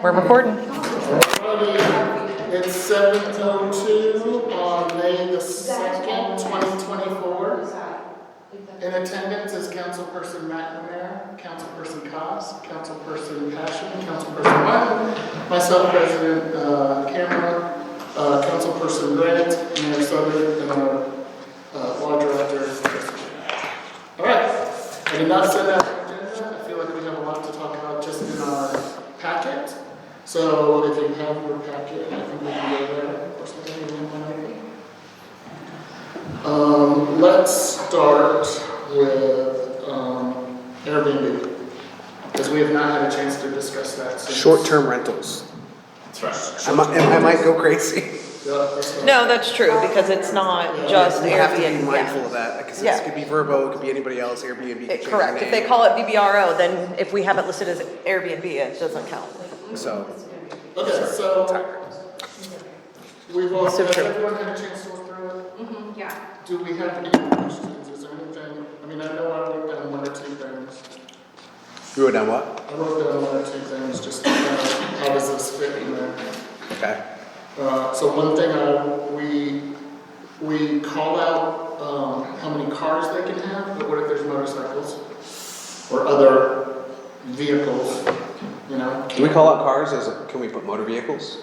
We're recording. It's 7:02 on May the 2nd, 2024. In attendance is Councilperson McNamara, Councilperson Cox, Councilperson Passion, Councilperson Martin, myself, President Cameron, Councilperson Grant, Mayor Southern, and our Law Director. All right, I did not send out an agenda. I feel like we have a lot to talk about just in our packet. So if you have your packet, I think we can go there. Of course, we can let's start with Airbnb, because we have not had a chance to discuss that since. Short-term rentals. That's right. I might go crazy. Yeah, that's right. No, that's true, because it's not just We have to be Airbnb. mindful of that, because Yeah. it could be Vrbo, it could be anybody else, Airbnb could change the Correct. If they name. call it VBRO, then if we have it listed as Airbnb, it doesn't count. So, Okay, so we've all, So has true. everyone had a chance to look through it? Yeah. Do we have any questions? Is there anything, I mean, I know I wrote down one or two things. you wrote down what? I wrote down one or two things, just how does this fit in there? Okay. So one thing, we call out how many cars they can have, but what if there's motorcycles or other vehicles, you know? Do we call out cars can we put motor vehicles?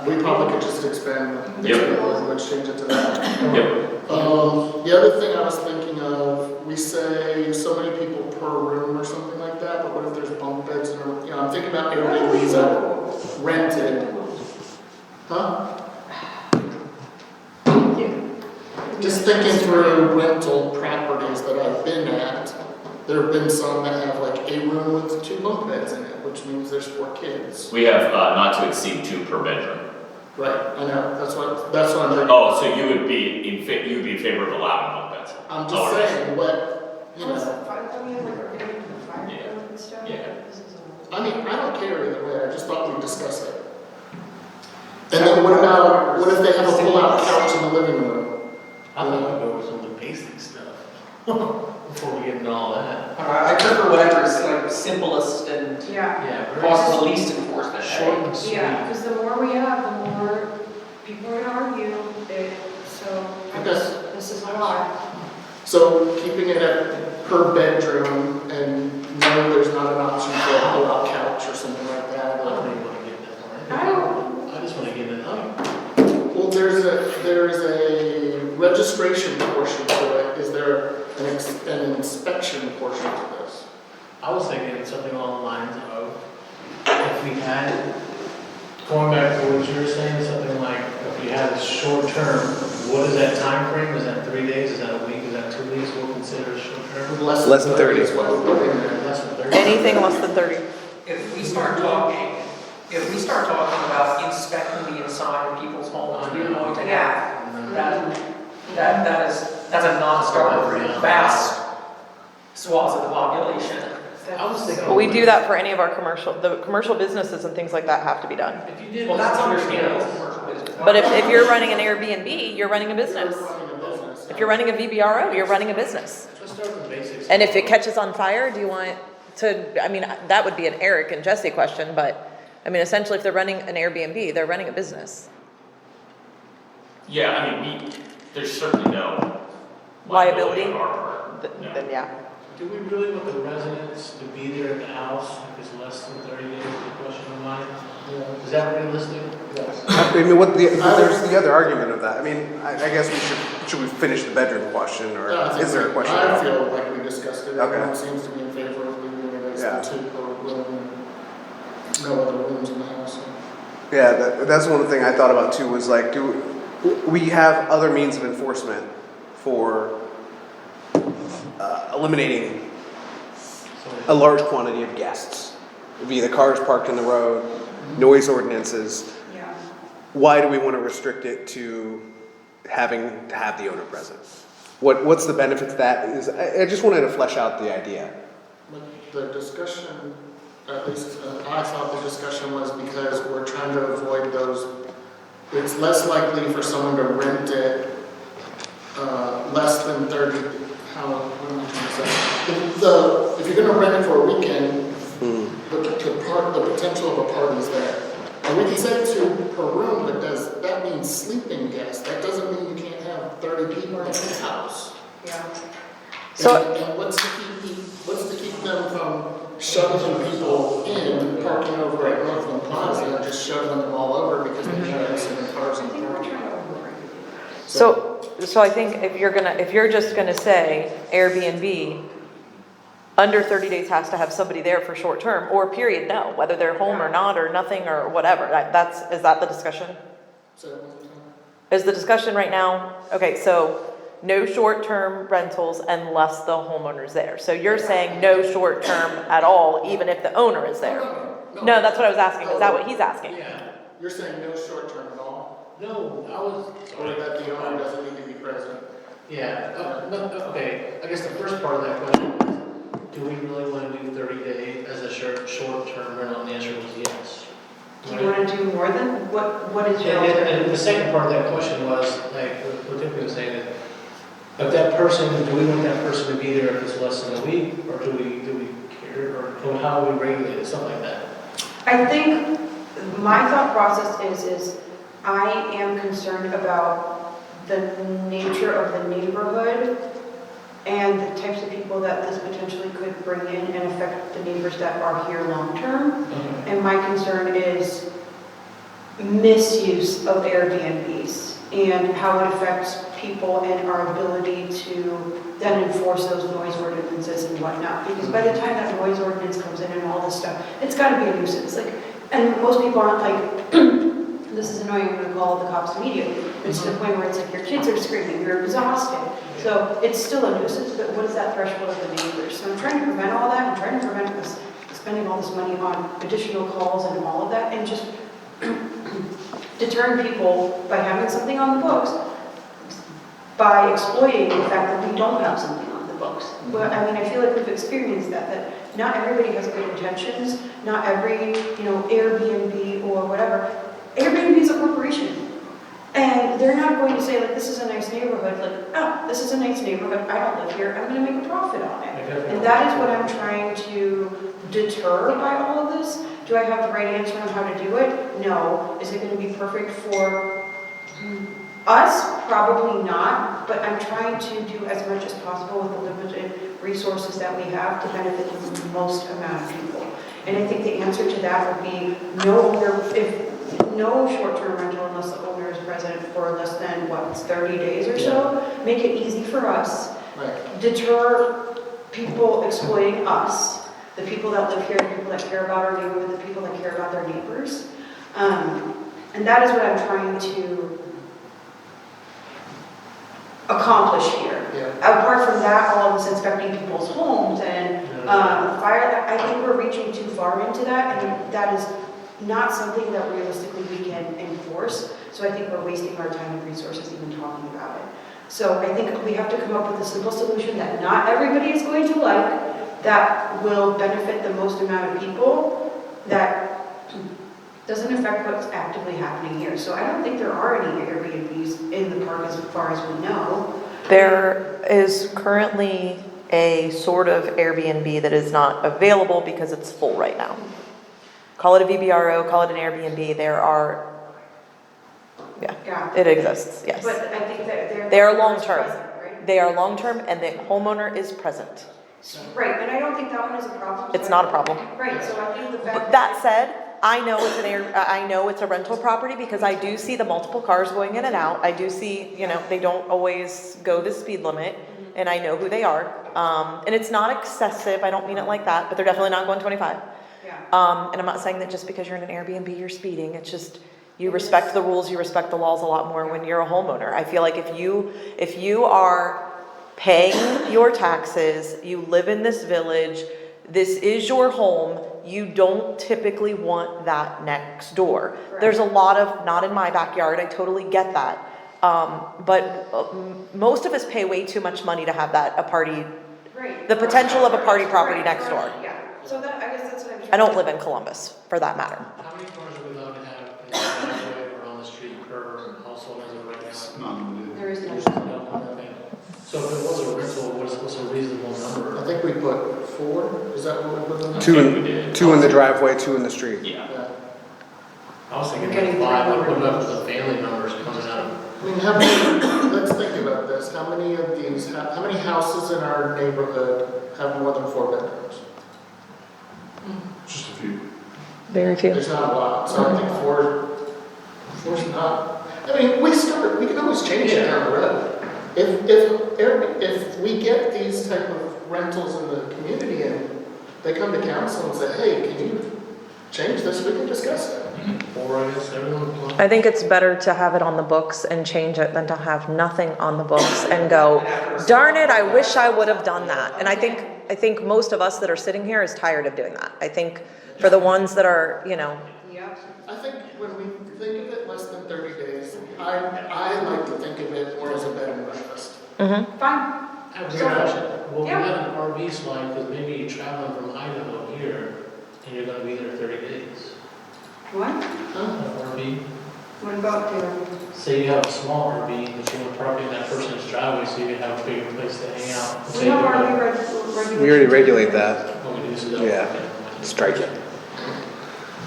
We probably could just expand the language, change it to that. Yep. The other thing I was thinking of, we say so many people per room or something like that, but what if there's bunk beds and, I'm thinking about Airbnbs that are rented. Huh? Just thinking through rental properties that I've been at, there have been some that have like a room with 2 bunk beds in it, which means there's 4 kids. We have not to exceed 2 per bedroom. Right, I know, that's what I'm thinking. Oh, so you would be in favor of allowing bunk beds? I'm just saying, what, you know, Yeah. I mean, I don't care either way, I just thought we'd discuss it. And then what if they have a pull-out couch in the living room? I thought we'd go over some of the basic stuff before we get into all that. I prefer whatever is like simplest and Yeah. Yeah, possible least enforcement. short and sweet. Yeah, because the more we have, the more people are gonna argue, so this is a lot. So keeping it at per bedroom and no, there's not an option for a pull-out couch or something like I that. don't even want to get that far. I don't, I just want to get it out. Well, there's a registration portion to it. Is there an inspection portion to this? I was thinking something along the lines of, if we had, going back to what you were saying, something like, if we had a short term, what is that time frame? Is that 3 days? Is that a week? Is that 2 weeks? We'll consider a short term? Less than 30. is what we're putting there. Less than 30? Anything less than 30. If we start talking about inspecting the inside of people's homes, we're going to have, that's a non-starter for vast swaths of the population. I was thinking. But we do that for any of our the commercial businesses and things like that have to be done. If you did. Well, that's understandable for commercial business. But if you're running an Airbnb, you're running a business. We're running a business. If you're running a VBRO, you're running a business. Let's start with the basics. And if it catches on fire, do you want to, I mean, that would be an Eric and Jesse question, but, I mean, essentially, if they're running an Airbnb, they're running a business. Yeah, I mean, there's certainly no Liability? on our part. No. Then, yeah. Do we really want the residents to be there at the house if it's less than 30 days, is the question of mine? Is that realistic? Yes. I mean, there's the other argument of that. I mean, I guess should we finish the bedroom question, or I think is there a question? I about- feel like we discussed it. Okay. Everyone seems to be in favor of leaving it Yeah. as 2 per room. No other rooms in the house. Yeah, that's one thing I thought about too, was like, do we have other means of enforcement for eliminating a large quantity of guests? Via the cars parked in the road, noise ordinances. yeah. Why do we want to restrict it to having to have the owner present? What's the benefit to that? I just wanted to flesh out the idea. But the discussion, at least I thought the discussion was because we're trying to avoid those. It's less likely for someone to rent it less than 30. What am I trying to say? If you're going to rent it for a weekend, the potential of a party's there. And we can say 2 per room, but that means sleeping guests? That doesn't mean you can't have 30 people in the house. Yeah. So- And what's to keep them from shuttling people in, parking over at Northland Plaza, and just shuttling them all over because they have 7 cars I in think we're parking? trying to overregulate. So I think if you're just gonna say Airbnb, under 30 days has to have somebody there for short term, or period, no, whether they're home or not, or nothing, or whatever, is that the discussion? So, Is the discussion right now, okay, so no short-term rentals unless the homeowner's there. So you're saying no short-term at all, even if the owner is there? No, that's what I was asking, is that what he's asking? Yeah, You're saying no short term at all? no, I was. Or that the owner doesn't need to be present? Yeah, no, okay, I guess the first part of that question is, do we really want to do 30 days as a short-term rental? And the answer was yes. Do you want to do more than, what is your And alternative? the second part of that question was, like, what Tiffany was saying, if that person, do we want that person to be there if it's less than a week, or do we care, or how do we regulate it, something like that? I think my thought process is I am concerned about the nature of the neighborhood and the types of people that this potentially could bring in and affect the neighbors that are here long-term. And my concern is misuse of Airbnbs and how it affects people and our ability to then enforce those noise ordinances and whatnot. Because by the time that noise ordinance comes in and all this stuff, it's gotta be a nuisance. Like, and most people aren't like, this is annoying, I'm gonna call the cops immediately. It's to the point where it's like your kids are screaming, you're exhausted. So it's still a nuisance, but what is that threshold of the neighbors? So I'm trying to prevent all that. I'm trying to prevent us spending all this money on additional calls and all of that, and just deterring people by having something on the books, by exploiting the fact that we don't have something on the books. But I mean, I feel like we've experienced that not everybody has good intentions, not every, Airbnb or whatever. Airbnb is a corporation. And they're not going to say, like, this is a nice neighborhood, like, oh, this is a nice neighborhood, I don't live here, I'm gonna make a profit on it. And that is what I'm trying to deter by all of this. Do I have the right answer on how to do it? No. Is it gonna be perfect for us? Probably not, but I'm trying to do as much as possible with the limited resources that we have to benefit the most amount of people. And I think the answer to that would be no short-term rental unless the owner is present for less than, 30 days or so. Make it easy for us. Right. Deter people exploiting us, the people that live here, the people that care about our neighborhood, the people that care about their neighbors. And that is what I'm trying to accomplish here. Yeah. Apart from that, all of this inspecting people's homes and fire, I think we're reaching too far into that, and that is not something that realistically we can enforce. So I think we're wasting our time and resources even talking about it. So I think we have to come up with a simple solution that not everybody is going to like, that will benefit the most amount of people, that doesn't affect what's actively happening here. So I don't think there are any Airbnbs in the park as far as we know. There is currently a sort of Airbnb that is not available because it's full right now. Call it a VBRO, call it an Airbnb, Yeah. it exists, yes. But I think that They are long-term. present, right? They are long-term and the homeowner is present. Right, and I don't think that one is a problem. It's not a problem. Right, so I think the fact But that said, I know it's a rental property because I do see the multiple cars going in and out. I do see, they don't always go the speed limit, and I know who they are. And it's not excessive, I don't mean it like that, but they're definitely not going 25. Yeah. And I'm not saying that just because you're in an Airbnb, you're speeding. It's just, you respect the rules, you respect the laws a lot more when you're a homeowner. I feel like if you are paying your taxes, you live in this village, this is your home, you don't typically want that next door. Right. There's a lot of, not in my backyard, I totally get that. But most of us pay way too much money to have Right. the potential of a party property next door. Yeah, so that, I guess that's what I'm trying I don't live in Columbus, for that matter. How many cars are we allowed to have in the driveway or on the street per household as of right now? There is no. There's no, okay. So if it was a rental, what's a reasonable number? I think we put 4? Is that what we're looking at? Two think we in, did. two in the driveway, two in the street. Yeah. Yeah. I was thinking Getting like 5, three but what more about the family members coming out? I mean, how many, let's think about this, how many of these, how many houses in our neighborhood have more than 4 bedrooms? Just a few. Very few. There's not a lot, so I think four's not, I mean, we can always change it down the road. If we get these type of rentals in the community and they come to council and say, hey, can you change this, we can discuss it. Or I guess everyone. I think it's better to have it on the books and change it than to have nothing on the books and go, darn it, I wish I would have done that. And I think most of us that are sitting here is tired of doing that. I think for the ones that are, you know, Yeah. I think when we think of it less than 30 days, I like to think of it more as a bed and breakfast. Fine. I have a So- question. Well, we Yeah. got an RV slide, because maybe you're traveling from Idaho here, and you're gonna be there 30 days. What? An RV, What about the, say you have a small RV, but you want to park in that person's driveway, so you can have a bigger place to hang out. we have already regulations. We already regulate that. Oh, we do, so that- Yeah. Strike it.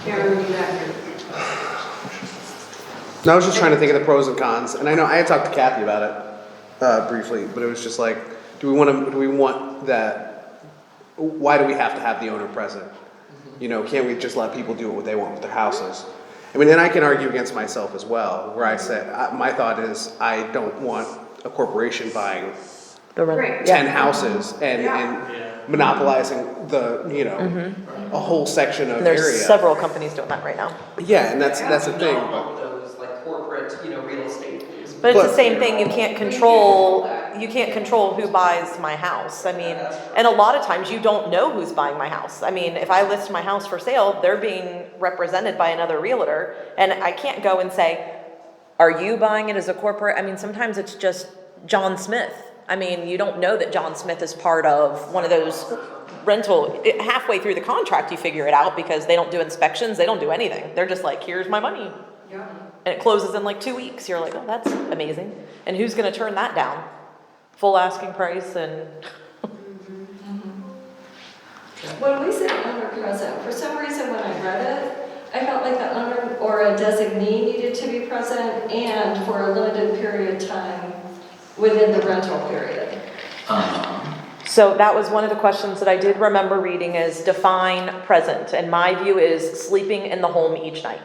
Can't really do that here. No, I was just trying to think of the pros and cons, and I know I had talked to Kathy about it briefly, but it was just like, do we want that? Why do we have to have the owner present? You know, can't we just let people do what they want with their houses? I mean, and I can argue against myself as well, where I say my thought is I don't want a corporation buying the Right. rent. 10 houses and Yeah. monopolizing a whole section of And there's area. several companies doing that right now. Yeah, and that's the We thing. don't want those like corporate, real estate things. But it's the But- same thing, you can't control who buys my house. I mean, and a lot of times you don't know who's buying my house. I mean, if I list my house for sale, they're being represented by another realtor, and I can't go and say, are you buying it as a corporate? I mean, sometimes it's just John Smith. I mean, you don't know that John Smith is part of one of those halfway through the contract you figure it out because they don't do inspections, they don't do anything. They're just like, here's my money. Yeah. And it closes in like 2 weeks. You're like, oh, that's amazing. And who's gonna turn that down? Full asking price and, When we say owner present, for some reason when I read it, I felt like the owner or a designee needed to be present and for a limited period of time within the rental period. so that was one of the questions that I did remember reading is define present. And my view is sleeping in the home each night.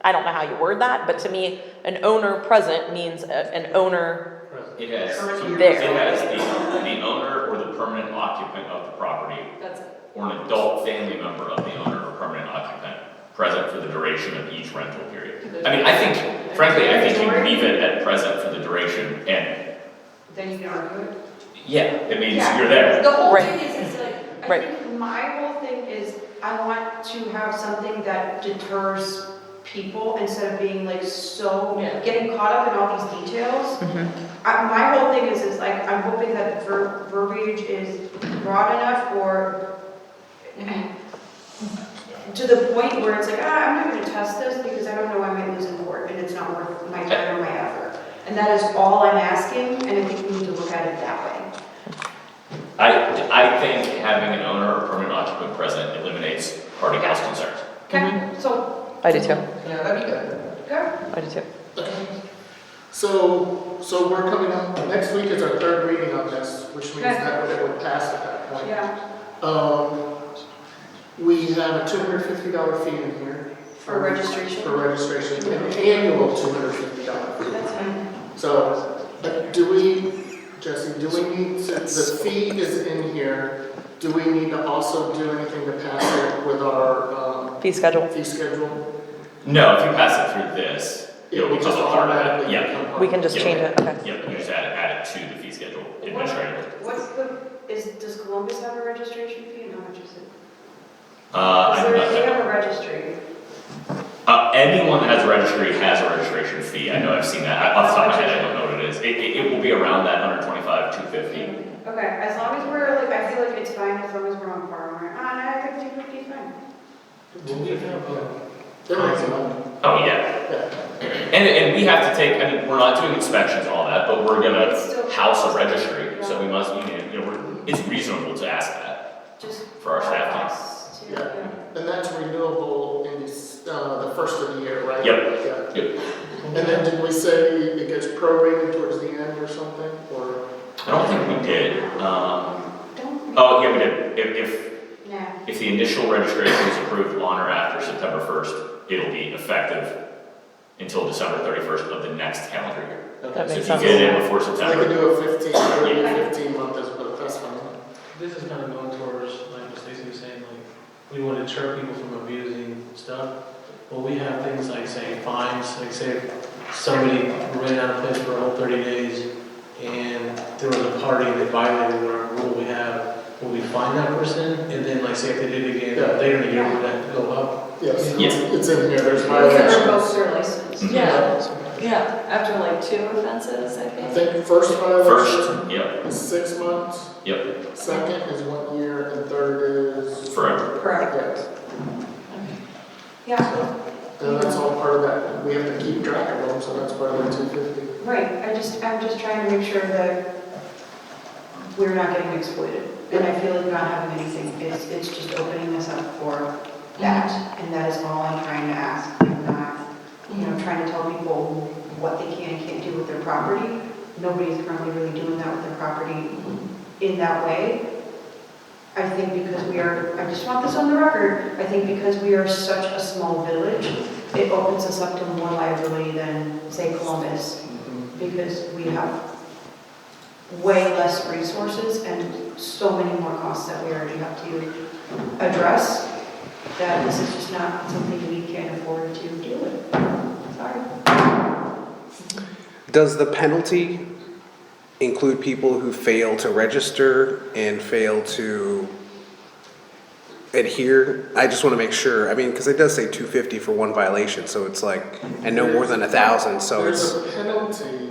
I don't know how you word that, but to me, an owner present means an owner, It has, There. it has the owner or the permanent occupant of the property, That's it. or an adult family member of the owner or permanent occupant, present for the duration of each rental period. I mean, I think, frankly, I think you leave it at present for the duration, and, Then you can argue it. yeah, it means Yeah. you're there. The whole Right. thing is like, I Right. think my whole thing is I want to have something that deters people instead of being like so, Yeah. getting caught up in all these details. My whole thing is like, I'm hoping that the verbiage is broad enough or to the point where it's like, I'm not gonna test this because I don't know I might lose in court and it's not worth my time or my effort. And that is all I'm asking, and I think we need to look at it that way. I think having an owner or permanent occupant present eliminates party house concerns. Okay, so, I do too, Yeah, that'd be good. okay. I do too. So we're coming up, next week is our 3rd reading on this, which means that it would pass at that point. Yeah, We have a $250 fee in here. for registration. For registration, an annual $250 fee. That's fine. So, Jesse, do we need, since the fee is in here, do we need to also do anything to pass it with our Fee schedule. fee schedule? No, if you pass it through this, It it'll will become just a part of it. automatically Yeah, become part We of can it. just change it, okay. yeah, you just add it to the fee schedule administratively. Does Columbus have a registration fee, and how much is it? I'm not- They have a registry. Anyone that has a registry has a registration fee. I know I've seen that. Off the top of my head, I don't know what it is. It will be around that 125, 250. Okay, as long as we're like, I feel like it's fine as long as we're on par, we're, no, 50/50 is fine. Will we have They're making money. Oh, yeah. Yeah. And we have to take, I mean, we're not doing inspections and all that, but we're It's still- gonna house a registry. So we must, it's reasonable to ask that. Just for our staff team. costs to- Yeah. And that's renewable in the first of the year, right? Yep. Yeah. Yep. And then did we say it gets prorated towards the end or something, or? I don't think we did. Don't. Oh, yeah, we did. Nah. If the initial registration is approved on or after September 1st, it'll be effective until December 31st of the next calendar year. That So makes if you sense. get it in before I could September, do a 15 month as, but that's fine. This is kind of going towards, like what Stacy was saying, like, we want to deter people from abusing stuff. Well, we have things like, say, fines, like say if somebody ran out of place for a whole 30 days and there was a party that violated whatever rule we have, will we fine that person? And then like say if they did it again, Yeah. later in the year, would that go up? Yes, Yeah. it's in here, there's It's gonna revoke violations. their license. Yeah, after like 2 offenses, I I think. think first violation first, yep, is 6 months, yep, second is 1 year, and third is. forever. Correct. Yeah, Yeah, and that's all part of that, we have to keep track of them, so that's part of the 250. right, I'm just trying to make sure that we're not getting exploited. And I feel like not having anything, it's just opening us up for that, and that is all I'm trying to ask. I'm not, trying to tell people what they can and can't do with their property. Nobody's currently really doing that with their property in that way. I think because I just want this on the record, I think because we are such a small village, it opens us up to more liability than, say, Columbus, because we have way less resources and so many more costs that we already have to address, that this is just not something we can afford to deal with. Sorry. Does the penalty include people who fail to register and fail to adhere? I just want to make sure, I mean, because it does say 250 for one violation, so it's like, and no more than 1,000, so it's, There's a penalty.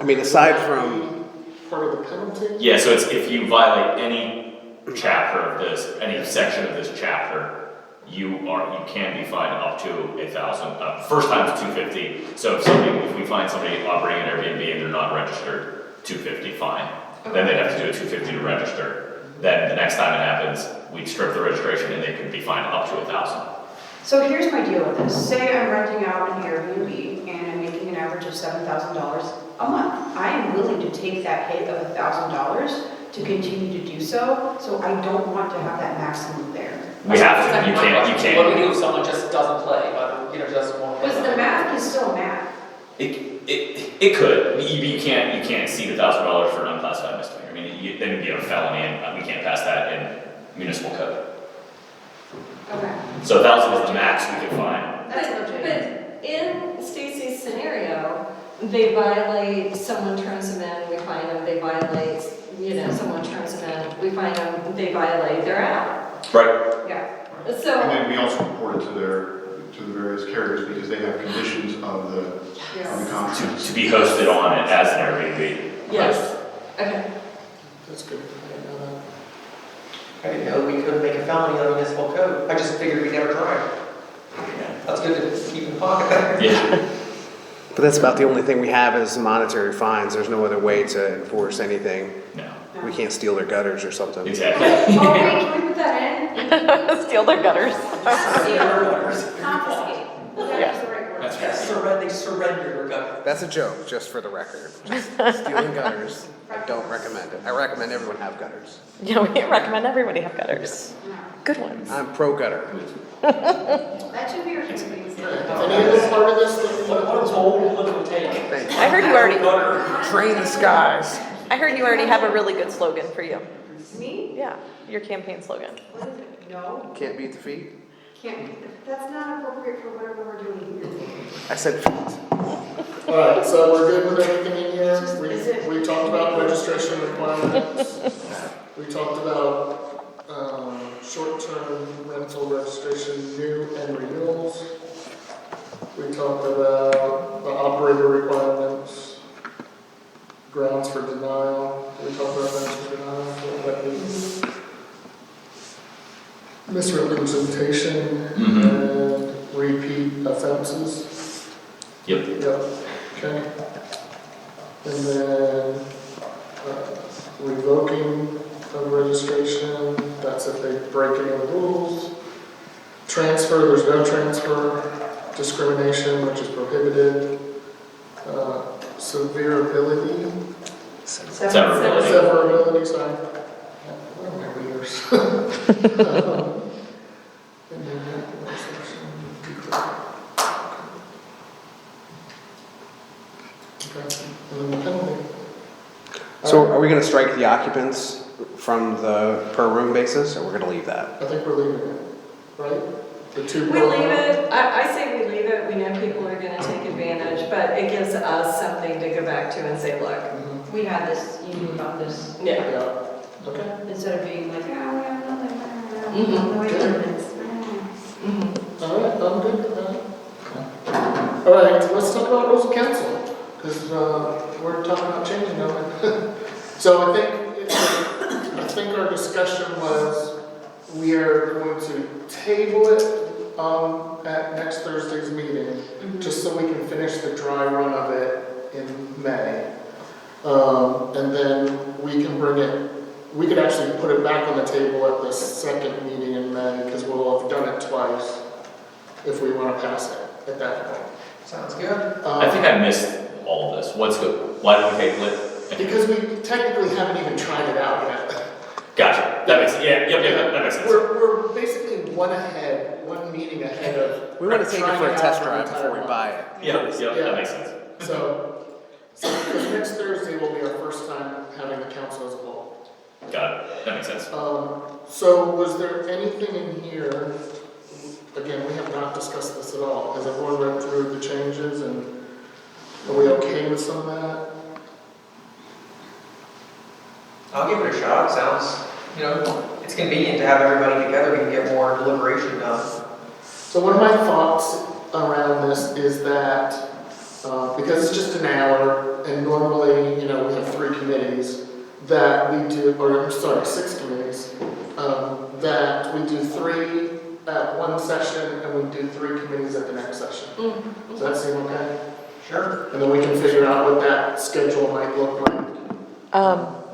I mean, aside from, Part of the penalty? Yeah, so it's if you violate any chapter of this, any section of this chapter, you can be fined up to 1,000. First time it's 250. So if we find somebody operating an Airbnb and they're not registered, 250 fine. Then they'd have to do a 250 to register. Then the next time it happens, we'd strip the registration and they could be fined up to 1,000. So here's my deal with this. Say I'm renting out an Airbnb and I'm making an average of $7,000 a month. I am willing to take that hit of $1,000 to continue to do so, so I don't want to have that maximum there. We have to. You can't. What do we do if someone just doesn't play, doesn't want to play? Because the math is still math. It could. You can't exceed $1,000 for an unclassified misdemeanor. I mean, then it'd be a felony, and we can't pass that in municipal code. Okay. So 1,000 is the max we can fine. That's legit. But in Stacy's scenario, they violate, someone turns them in, we fine them, they violate, someone turns them in, we fine them, they violate, they're out. Right. Yeah. And So, then we also report it to the various carriers because they have conditions of the contract. To be hosted on it as an Airbnb. yes, okay. That's good. I didn't know we could make a felony on municipal code. I just figured we never tried. That's good to keep in pocket. Yeah. but that's about the only thing we have is monetary fines. There's no other way to enforce anything. No. We can't steal their gutters or something. Exactly. Oh, wait, can we put that in? Steal their gutters. Confiscate. That is the right word. That's Yes, they surrender their gutter. That's a joke, just for the record. Just stealing gutters, I don't recommend it. I recommend everyone have gutters. We recommend everybody have gutters. Good ones. I'm pro gutter. That should be our next meeting. Any other part of this that we What a bold look we take. Thanks. I heard you Train the skies. already have a really good slogan for you. Me? Yeah, your campaign slogan. What is it? No, Can't beat the feet. that's not appropriate for whatever we're doing here. I said feet. Alright, so we're good with everything in here? Is it- We talked about registration requirements. We talked about, short-term rental registration, new and renewals. We talked about the operator requirements, grounds for denial. We talked about grounds for denial, so that means misrepresentation and repeat offenses. Yep. Yep, okay. And then revoking of registration, that's if they break any of the rules. Transfer, there's no transfer. Discrimination, which is prohibited. Severability, Severability. severability, sorry. Where are my readers? Okay, and then the penalty. So are we gonna strike the occupants from the per room basis, or we're gonna leave that? I think we're leaving it, right? The two. We leave it, I say we leave it, we know people are gonna take advantage, but it gives us something to go back to and say, look, Mhm. We had this, you knew about this, yeah. Yeah, okay. instead of being like, yeah, we have nothing, Mhm. no ordinance. Mhm. All right, I'm good with that. All right, let's talk about rules of council, because we're talking about changing them. So I think our discussion was, we are going to table it at next Thursday's meeting, just so we can finish the dry run of it in May. And then we can bring it, we could actually put it back on the table at the second meeting in May, because we'll have done it twice, if we want to pass it at that point. Sounds good. I think I missed all of this. What's good? Why did we table it? Because we technically haven't even tried it out yet. Gotcha. That makes, yeah, that makes sense. We're basically one meeting ahead of. We wanna take it trying for a out test for drive the entire before we month. buy it. Yeah, Yeah. that makes sense. So because next Thursday will be our first time having the council as a whole. Got it. That makes sense. So was there anything in here, again, we have not discussed this at all, has everyone read through the changes and are we okay with some of that? I'll give it a shot. It sounds, it's convenient to have everybody together. We can get more deliberation done. So one of my thoughts around this is that, because it's just an hour, and normally, we have 3 committees, that we do, or I'm sorry, 6 committees, that we do 3 at one session, and we do 3 committees at the next session. Does that seem okay? Sure. And then we can figure out what that schedule might look like.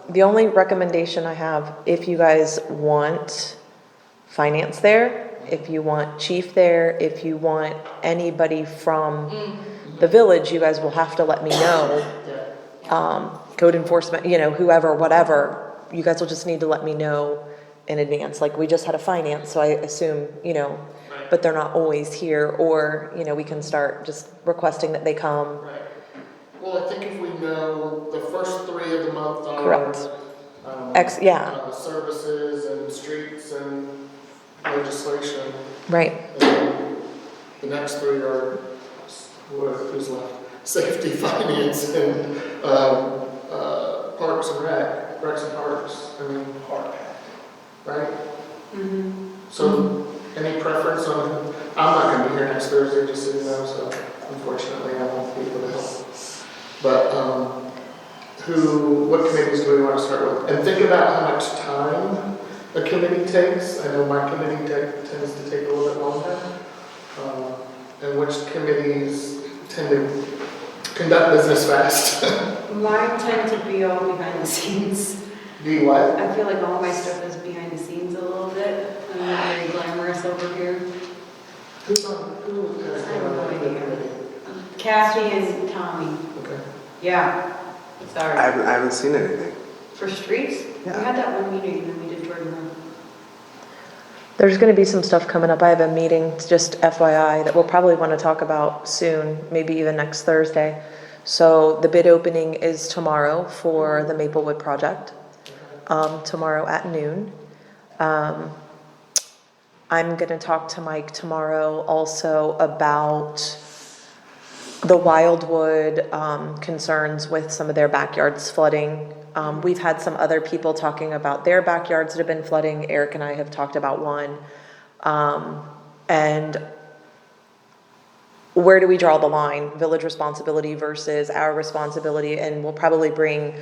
The only recommendation I have, if you guys want finance there, if you want chief there, if you want anybody from the village, you guys will have to let me know. Yeah. Code enforcement, whoever, whatever, you guys will just need to let me know in advance. Like, we just had a finance, so I assume, but they're not always here, or, we can start just requesting that they come. Right. Well, I think if we know the first 3 of the month are. Correct. Services and streets and legislation. Right. And then the next 3 are, who's left? Safety, finance, and parks and recs and parks, right? So, any preference on, I'm not gonna be here next Thursday, just so you know, so unfortunately I won't be able to help. But, what committees do we want to start with? And think about how much time a committee takes. I know my committee tends to take a little bit longer. And which committees tend to conduct business fast. Mine tend to be all behind the scenes. Do you what? I feel like all my stuff is behind the scenes a little bit. I'm not very glamorous over here. Who has I have no the idea. committee? Kathy and Tommy. Okay. Yeah. Sorry. I haven't seen anything. For streets? Yeah. We had that one meeting and then we did Jordan Road. There's gonna be some stuff coming up. I have a meeting, just FYI, that we'll probably wanna talk about soon, maybe even next Thursday. So the bid opening is tomorrow for the Maplewood project, tomorrow at noon. I'm gonna talk to Mike tomorrow also about the Wildwood concerns with some of their backyards flooding. We've had some other people talking about their backyards that have been flooding. Eric and I have talked about one. And where do we draw the line? Village responsibility versus our responsibility? And we'll probably bring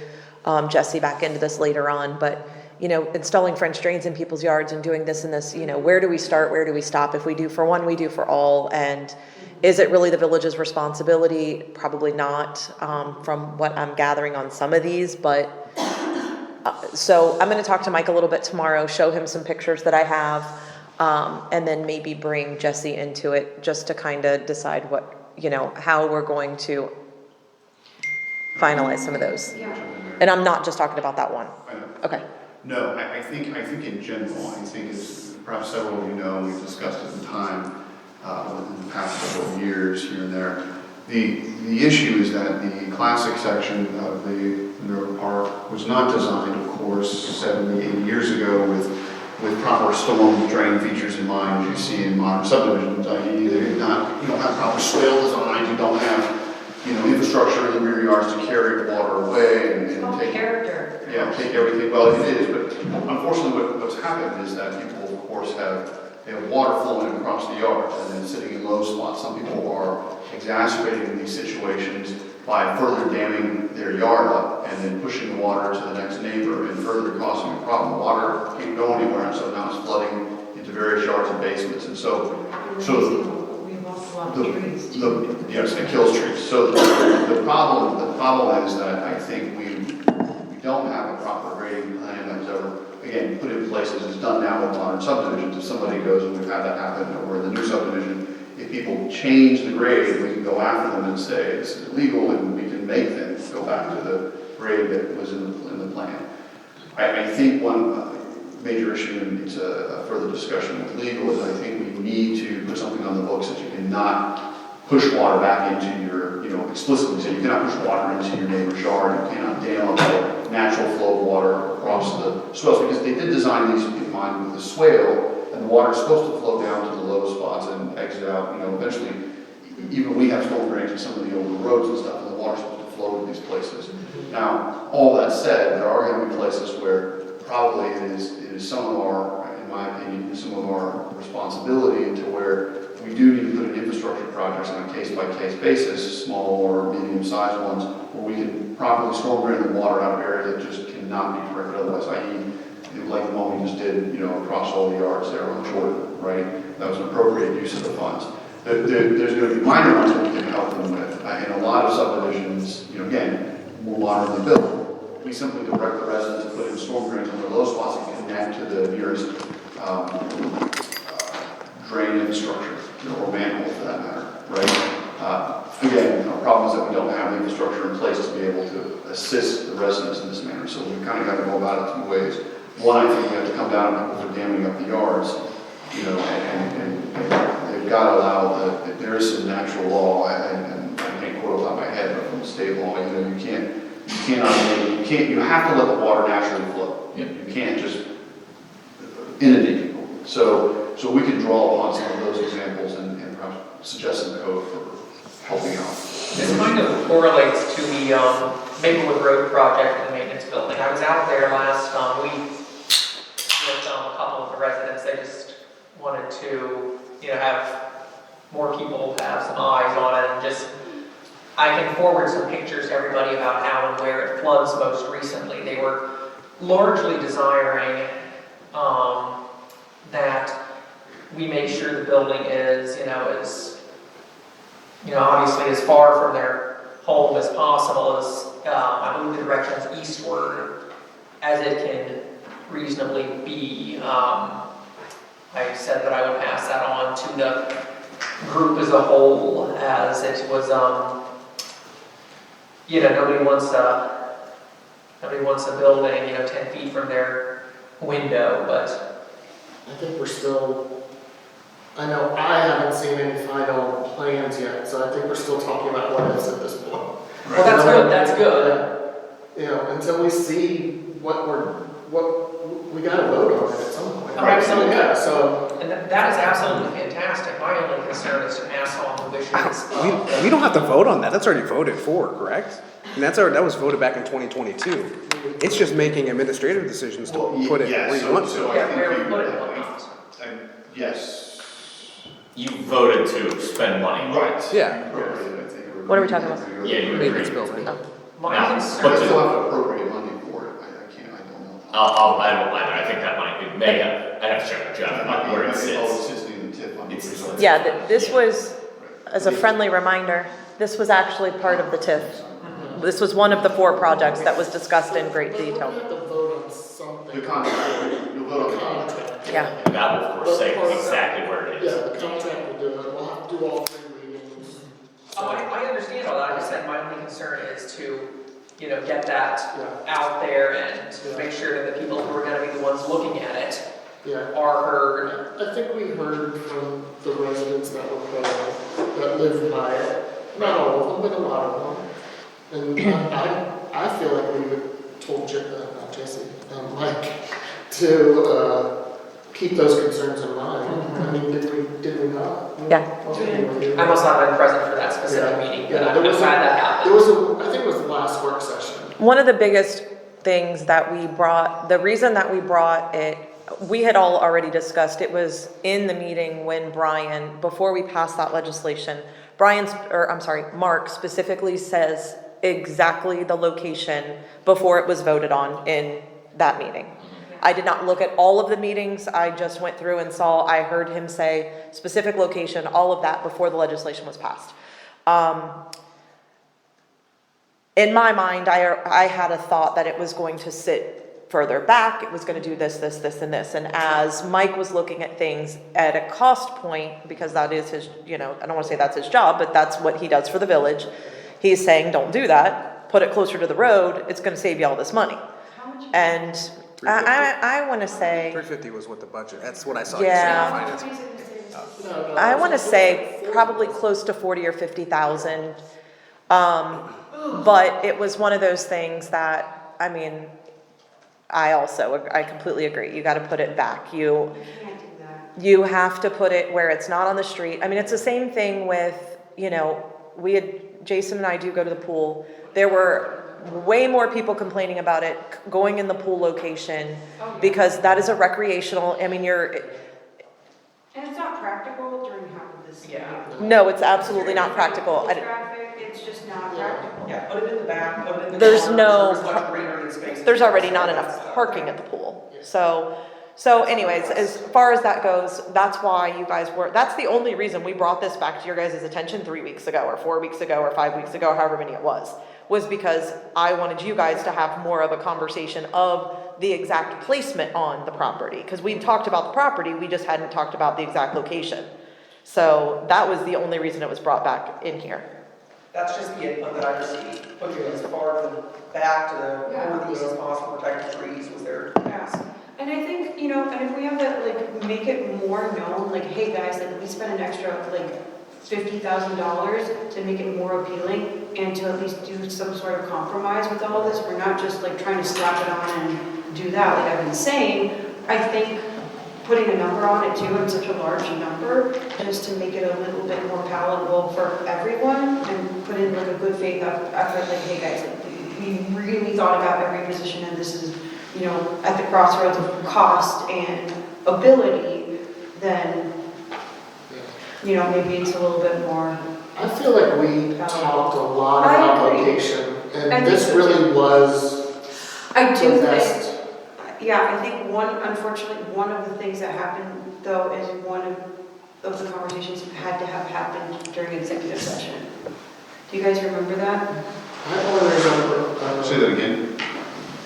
Jesse back into this later on. But, installing French drains in people's yards and doing this and this, where do we start? Where do we stop? If we do for one, we do for all. And is it really the village's responsibility? Probably not, from what I'm gathering on some of these, but So I'm gonna talk to Mike a little bit tomorrow, show him some pictures that I have, and then maybe bring Jesse into it, just to kind of decide what, you know, how we're going to finalize some of those. And I'm not just talking about that one. Okay. No, I think in general, I think as perhaps several of you know, we've discussed it in time, in the past couple of years here and there. The issue is that the classic section of the Minerva Park was not designed, of course, 70, 80 years ago with proper storm drain features in mind, as you see in modern subdivisions. I.e., you don't have proper swale designs, you don't have, you know, infrastructure in the rear yards to carry water away and take character. Yeah, take everything, well, it is, but unfortunately what's happened is that people, of course, they have water flowing across the yard and then sitting in low spots. Some people are exacerbating these situations by further damming their yard up and then pushing the water to the next neighbor and further causing a problem. Water can't go anywhere, and so now it's flooding into various yards and basements. And so We lost a lot of trees too. yes, it kills trees. So the problem is that I think we don't have a proper grading plan that was ever, again, put in place as is done now with modern subdivisions. If somebody goes, and we've had that happen over in the new subdivision, if people change the grade, we can go after them and say this is illegal, and we can make them go back to the grade that was in the plan. I think one major issue, and it's a further discussion with legal, is I think we need to put something on the books that you cannot push water back into your, you know, explicitly say you cannot push water into your neighbor's yard, you cannot dam up the natural flow of water across the swales, because they did design these in mind with the swale, and the water is supposed to flow down to the low spots and exit out, you know, eventually, even we have storm drains in some of the older roads and stuff, and the water's supposed to flow to these places. Now, all that said, there are going to be places where probably it is some of our, in my opinion, some of our responsibility to where we do need to put in infrastructure projects on a case-by-case basis, small or medium-sized ones, where we can properly storm drain the water out of areas that just cannot be directed otherwise, i.e., like the one we just did, you know, across all the yards there on Jordan, right? That was an appropriate use of the funds. There's going to be minor ones that we can help them with. In a lot of subdivisions, you know, again, more modernly built, we simply direct the residents to put in storm drains on their low spots and connect to the nearest drain infrastructure, or manhole for that matter, right? Again, our problem is that we don't have the infrastructure in place to be able to assist the residents in this manner, so we've kind of got to go about it two ways. One, I think we have to come down on people for damming up the yards, you know, and they've got to allow there is some natural law, and I can't quote off my head, but from state law, you know, you have to let the water naturally flow. You can't just inundate people. So we can draw upon some of those examples and perhaps suggest some code for helping out. This kind of correlates to the Maplewood Road project and the maintenance building. I was out there last week with a couple of the residents. They just wanted to, you know, have more people have some eyes on it, and just I can forward some pictures to everybody about how and where it floods most recently. They were largely desiring that we make sure the building is, obviously as far from their home as possible, as I believe the direction is eastward as it can reasonably be. I said that I would pass that on to the group as a whole, as it was, nobody wants a building, 10 feet from their window, but I think we're still, I know I haven't seen any final plans yet, so I think we're still talking about what ifs at this point. well, that's good. You know, until we see what we gotta vote on it at some point. Oh, absolutely. Yeah, so. And that is absolutely fantastic. My only concern is to pass on the wishes. We don't have to vote on that, that's already voted for, correct? And that was voted back in 2022. It's just making administrative decisions to put it where you want to. So I Yeah, think where we put it, whatnot. yes. You voted to spend money. Right. Yeah. What are we talking about? Yeah, you Maintenance agreed. building. My Now, concern But but they to- still have to appropriate money for it, I don't know. I don't either, I think that it may have, I'd have to check with Jeff about where it Oh, it sits. sits in the TIF fund. It's- Yeah, this was, as a friendly reminder, this was actually part of the TIF This was one of the 4 projects that was discussed in great But detail. we have to vote on something. The contract, you'll vote on the contract. Yeah. And that will, of course, say exactly where it Yeah, is. the contract will do it, we'll have to do all 3 readings. Oh, I understand all that, I just said my only concern is to, you know, get that out there and make sure that the people who are gonna be the ones looking at it Yeah. are heard. I think we heard from the residents that were there, that live by it, not all of them, but a lot of them. And I feel like we told not Jesse, Mike, to, keep those concerns in mind. I mean, did we not? Yeah. I must not have been present for that specific meeting, but I'm glad that happened. There was I think it was the last work session. One of the biggest things that we brought, the reason that we brought it, we had all already discussed, it was in the meeting when Brian, before we passed that legislation, Mark specifically says exactly the location before it was voted on in that meeting. I did not look at all of the meetings, I just went through and saw, I heard him say specific location, all of that before the legislation was passed. In my mind, I had a thought that it was going to sit further back, it was gonna do this, this, this, and this. And as Mike was looking at things at a cost point, because that is his, I don't wanna say that's his job, but that's what he does for the village. He's saying, don't do that, put it closer to the road, it's gonna save you all this money. And I wanna say, 350 was what the budget, that's what I saw. Yeah. You said in finance. I wanna say probably close to 40 or 50,000. But it was one of those things that, I mean, I completely agree, you gotta put it back, you have to put it where it's not on the street. I mean, it's the same thing with, Jason and I do go to the pool, there were way more people complaining about it going in the pool location, because that is a recreational, I mean, And it's not practical during half of this. Yeah. no, it's absolutely not practical. Traffic, it's just not practical. Yeah, put it in the back, put it in the. There's corner, no- there's much greenery and space. There's already not enough parking at the pool. So anyways, as far as that goes, that's why you guys that's the only reason we brought this back to your guys' attention 3 weeks ago, or 4 weeks ago, or 5 weeks ago, however many it was because I wanted you guys to have more of a conversation of the exact placement on the property. Because we talked about the property, we just hadn't talked about the exact location. So that was the only reason it was brought back in here. That's just the input that I received, put you as far to the back to the northeast as possible, protect the trees was their ask. And I think, and if we have that, make it more known, hey guys, we spent an extra, $50,000 to make it more appealing and to at least do some sort of compromise with all this. We're not just trying to slap it on and do that. Like I've been saying, I think putting a number on it too, and such a large number, just to make it a little bit more palatable for everyone and put in a good faith effort, hey guys, we really thought about every position and this is, at the crossroads of cost and ability, then, maybe it's a little bit more. I feel like we talked a lot I about agree. location, I and think this so, really was I do the think, best. I think unfortunately, one of the things that happened though is one of the conversations had to have happened during executive session. Do you guys remember that? I only remember. Say that again?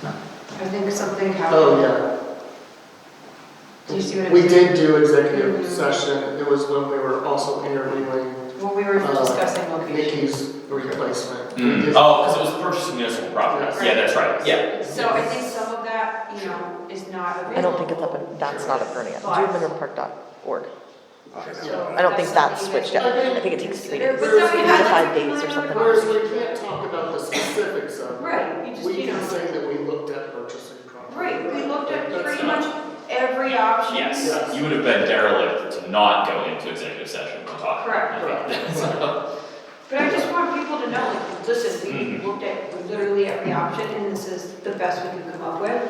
I think something happened. Oh, yeah. Do you see what I'm We saying? did do executive Mhm. session, it was when we were also interviewing When we were discussing location. Nikki's replacement. Oh, because it was purchasing municipal property. Yes. Yeah, that's right, yeah. So I think some of that, is not available. I don't think it's that's not up running yet. JudeMinderPark.org. Yeah. I don't think that's switched yet. I think it takes 3 days. But then we had 5 days or something. Whereas we can't talk about the specifics of it. Right, you just, We can say that we looked at purchasing property. Right, we looked at pretty much every option. Yes, Yes. you would have been derelict to not go into executive session and talk. Correct. But I just want people to know, listen, we looked at literally every option and this is the best we could come up with.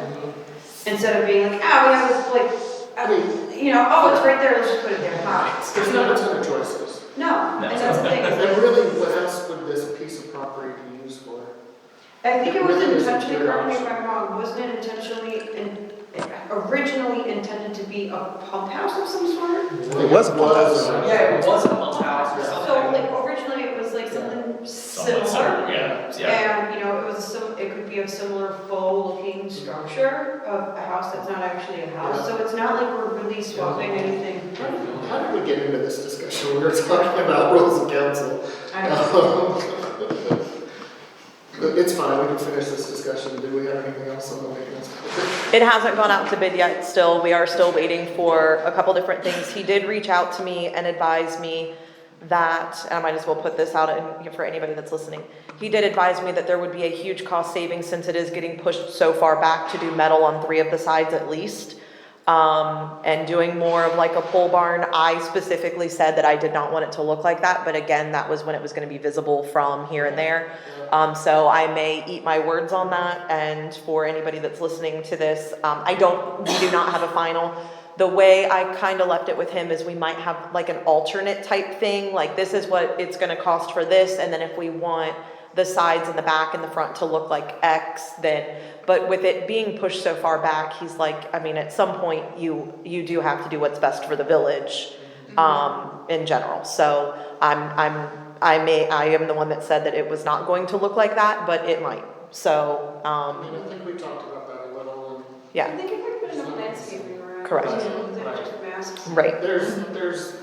Instead of being we have this it's right there, let's just put it there. There's not a ton of choices. No, and that's the thing. And really, what else would this piece of property be used for? I think it was Really is a intentionally, good correct me if option. I'm wrong, wasn't it originally intended to be a pump house of some sort? It was a pump house. Yeah, it was a pump house or So something. originally it was something Somewhat similar. similar, yeah, yeah. And, a similar faux-looking structure of a house that's not actually a house. So it's not like we're really swapping anything. How did we get into this discussion? We were talking about rules of council. I don't know. But it's fine, we can finish this discussion. Do we have anything else on the maintenance? It hasn't gone out to bid yet still. We are still waiting for a couple different things. He did reach out to me and advise me that, and I might as well put this out for anybody that's listening. He did advise me that there would be a huge cost savings since it is getting pushed so far back to do metal on 3 of the sides at least. And doing more of like a pole barn. I specifically said that I did not want it to look like that, but again, that was when it was gonna be visible from here and there. So I may eat my words on that, and for anybody that's listening to this, we do not have a final. The way I kinda left it with him is we might have like an alternate type thing, like this is what it's gonna cost for this, and then if we want the sides and the back and the front to look like X, then, but with it being pushed so far back, he's like, I mean, at some point, you do have to do what's best for the village, in general. So I am the one that said that it was not going to look like that, but it might. So, I mean, I think we talked about that a little, and I yeah, think if we put enough landscaping around. Correct. Just masks. right, there's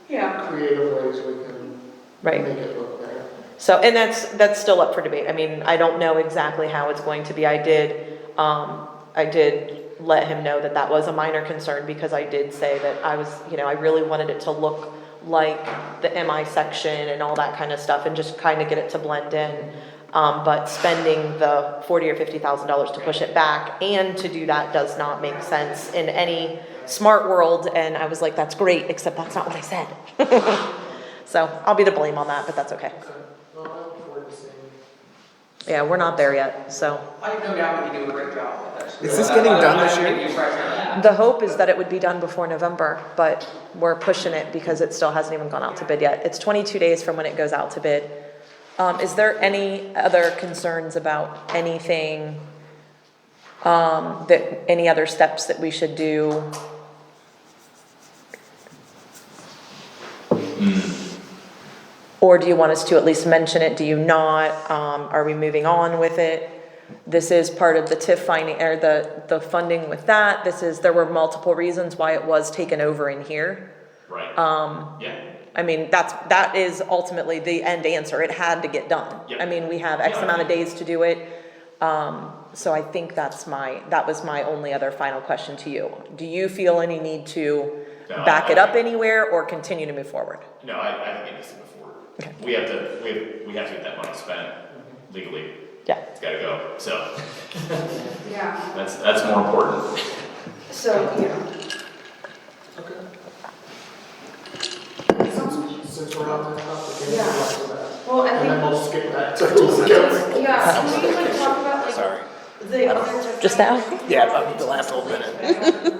Yeah. creative ways we can right. make it look better. So, and that's still up for debate. I mean, I don't know exactly how it's going to be. I did let him know that that was a minor concern, because I did say that I was, I really wanted it to look like the MI section and all that kind of stuff, and just kind of get it to blend in. But spending the $40,000 or $50,000 to push it back and to do that does not make sense in any smart world. And I was like, that's great, except that's not what I said. So I'll be the blame on that, but that's okay. Well, I look forward to seeing. Yeah, we're not there yet, so. I have no doubt that you do a great job with this. Is this getting done this I don't year? wanna give you pressure. The hope is that it would be done before November, but we're pushing it because it still hasn't even gone out to bid yet. It's 22 days from when it goes out to bid. Is there any other concerns about anything, any other steps that we should do? Or do you want us to at least mention it? Do you not? Are we moving on with it? This is part of the TIF finding, or the funding with that. There were multiple reasons why it was taken over in here. Right. Yeah. I mean, that is ultimately the end answer. It had to get done. Yep. I mean, we have X amount of days to do it. So I think that was my only other final question to you. Do you feel any need to No, back it up anywhere or continue to move forward? No, I think it needs to move forward. Okay. We have to get that money spent legally. Yeah. It's gotta go, so Yeah. that's more important. So, yeah. Okay. Since we're on that topic, Yeah. after that. Well, I And then think, we'll skip back to rules of council. yeah, can we like talk about like Sorry. the other type Just now? Yeah, the last whole minute.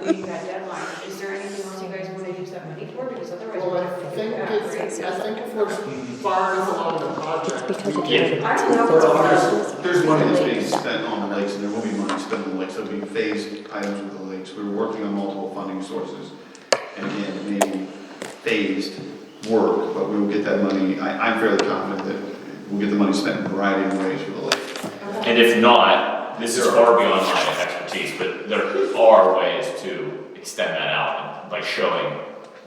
Meeting that deadline. Is there anything else you guys want to use that money for? Because otherwise. Well, I think if we're far enough along the project, we can. I don't know. There's money that's being spent on the lakes, and there will be money spent on the lakes, there'll be phased items with the lakes. We're working on multiple funding sources. And again, it may be phased work, but we will get that money, I'm fairly confident that we'll get the money spent in a variety of ways for the lake. And if not, this is far beyond my expertise, but there are ways to extend that out by showing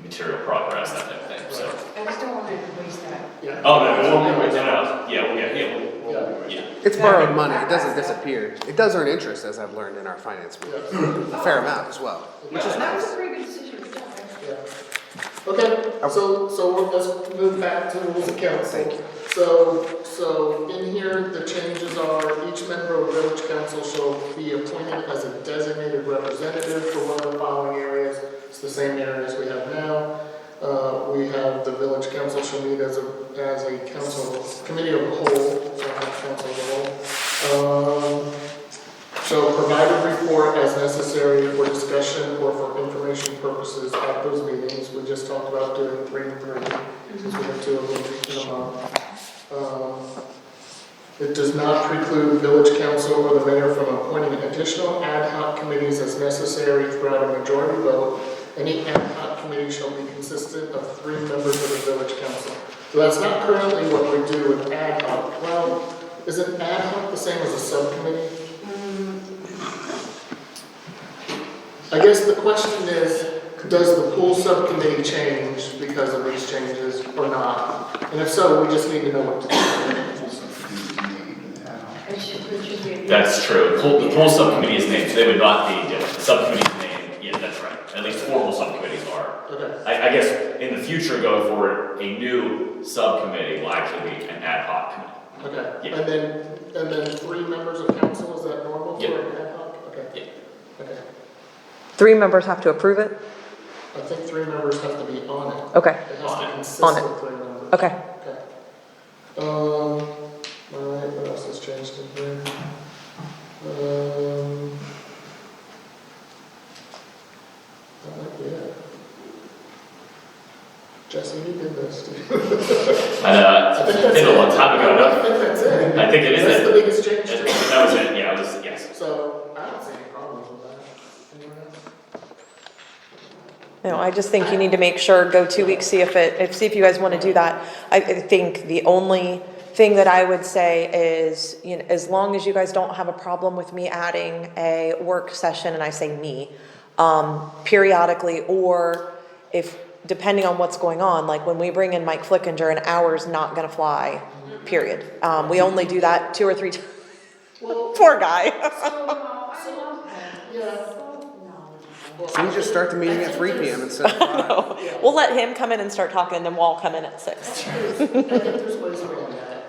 material progress, that type of thing, so. I just don't want to waste that. Yeah. Oh, no, it won't be wasted out. Yeah. It's borrowed money, it doesn't disappear. It does earn interest, as I've learned in our finance meeting, a fair amount as well. Which is That was a pretty good decision. Good job. Yeah. Okay, so let's move back to rules of council. Thank you. So in here, the changes are each member of village council shall be appointed as a designated representative for one of the following areas. It's the same areas we have now. We have the village council shall meet as a council committee of the whole, so not council of the whole. Shall provide a report as necessary for discussion or for information purposes at those meetings. We just talked about doing 3 and 3, since we have 2 of them in a month. It does not preclude village council or the mayor from appointing additional ad hoc committees as necessary throughout a majority vote. Any ad hoc committee shall be consistent of 3 members of the village council. So that's not currently what we do with ad hoc. Well, isn't ad hoc the same as a subcommittee? I guess the question is, does the pool subcommittee change because of these changes or not? And if so, we just need to know what to do. It should be. That's true. The pool subcommittee is named, so they would not be different. The subcommittee's name, yeah, that's right. At least formal subcommittees are. Okay. I guess in the future going forward, a new subcommittee will actually be an ad hoc committee. Okay, Yeah. and then 3 members of council, is that normal for Yeah. an ad hoc? Okay. Yeah. Okay, 3 members have to approve it? I think 3 members have to be on it. Okay, It has to consist On it. of 3 members. okay. Okay. Alright, what else has changed in here? That might be it. Jesse, you did this, did you? I did a long time ago, I no? think that's it. I think it is That's it. the biggest change to it. That was it, yeah, yes. So, I don't see any problems with that. Anyone else? No, I just think you need to make sure, go 2 weeks, see if you guys want to do that. I think the only thing that I would say is, you know, as long as you guys don't have a problem with me adding a work session, and I say me, periodically, or if, depending on what's going on, like when we bring in Mike Flickinger, an hour's not gonna fly, period. We only do that 2 or 3 times. Well, Poor guy. yeah. Can we just start the meeting at 3 PM instead of 5? We'll let him come in and start talking, and then we'll all come in at 6. I think there's ways around that.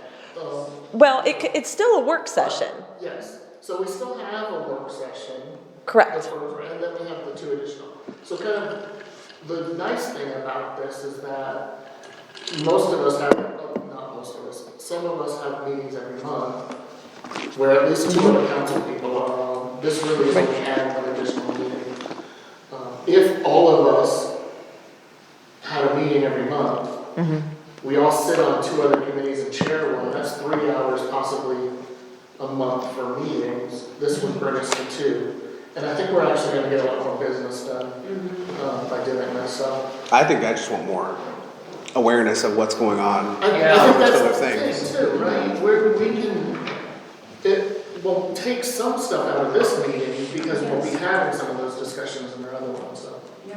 Well, it's still a work session, Yes, so we still have a work session. correct? And then we have the 2 additional. So kind of, the nice thing about this is that most of us have, not most of us, some of us have meetings every month, where at least 2 of the council people are on. This really is only adding an additional meeting. If all of us had a meeting every month, we all sit on 2 other committees and chair one, that's 3 hours possibly a month for meetings. This would bring us to 2. And I think we're actually gonna get a lot more business done, by doing this, so. I think I just want more awareness of what's going on. I think that's Other the thing things. too, right? Where we can, it will take some stuff out of this meeting because we'll be having some of those discussions in our other ones, so. Yeah.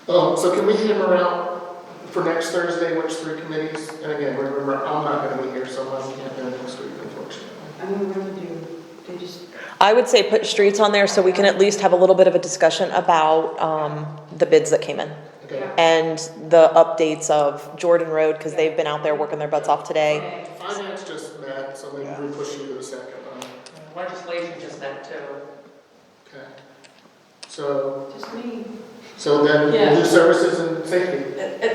So can we hammer out for next Thursday, which 3 committees? And again, remember, I'm not gonna be here, so I can't do it next week, unfortunately. I mean, what do they do? They just, I would say put streets on there so we can at least have a little bit of a discussion about the bids that came in. Okay. And the updates of Jordan Road, because they've been out there working their butts off today. Finance just met, so maybe we push you to the second one. Legislation just met too. Okay. So, just me. then Yeah. we'll do services and safety.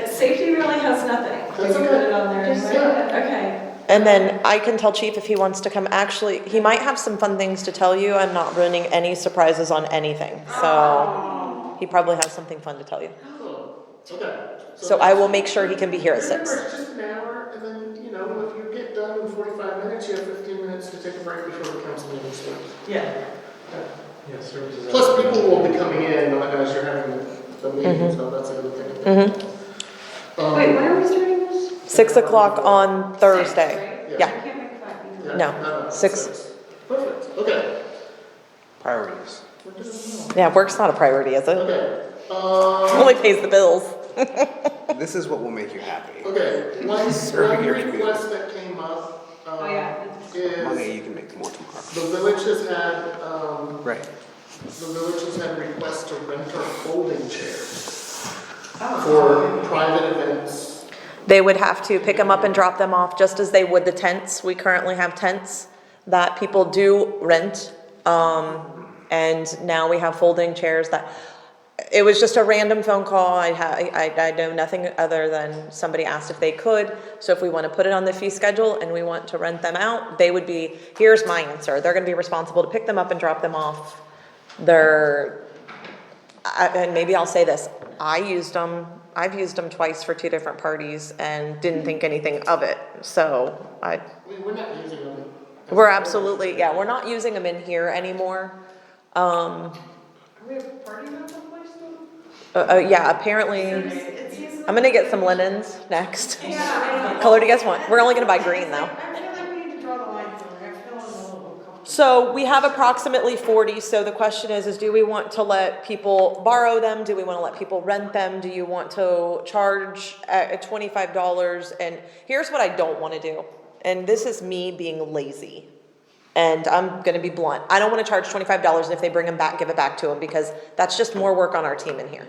Safety really has nothing. We That's can okay. put it on there Just anyway. Okay. And then I can tell Chief if he wants to come. Actually, he might have some fun things to tell you. I'm not ruining any surprises on anything. So he probably has something fun to tell you. Oh, okay. So I will make sure he can be here at 6. Remember, it's just an hour, and then, you know, if you get done in 45 minutes, you have 15 minutes to take a break before the council meeting starts. Yeah. Yeah, services. Plus, people will be coming in as you're having the meeting, so that's a good thing. Wait, when are we starting this? 6 o'clock on Thursday. Right? Yeah. I can't make 5 either. No, 6. Perfect, okay. Priorities. We're doing well. Yeah, work's not a priority, is it? Okay, Only pays the bills. This is what will make you happy. okay, Serving one your community. request that came up, Oh, yeah. Money is you can make more tomorrow. the village has had, Right. the village has had requests to rent our folding chairs Oh. for private events. They would have to pick them up and drop them off, just as they would the tents. We currently have tents that people do rent. And now we have folding chairs that, it was just a random phone call. I know nothing other than somebody asked if they could. So if we want to put it on the fee schedule and we want to rent them out, they would be, here's my answer. They're going to be responsible to pick them up and drop them off. And maybe I'll say this, I've used them twice for 2 different parties and didn't think anything of it. So We're not using them. we're absolutely, yeah, we're not using them in here anymore. Are we a party at some place though? Yeah, apparently, I'm gonna get some linens next. Yeah, I know. Color do you guys want? We're only gonna buy green though. I feel like we need to draw the line somewhere. I feel a little uncomfortable So we have approximately 40, so the question is do we want to let people borrow them? Do we want to let people rent them? Do you want to charge at $25? And here's what I don't want to do, and this is me being lazy. And I'm gonna be blunt, I don't wanna charge $25, and if they bring them back, give it back to them, because that's just more work on our team in here.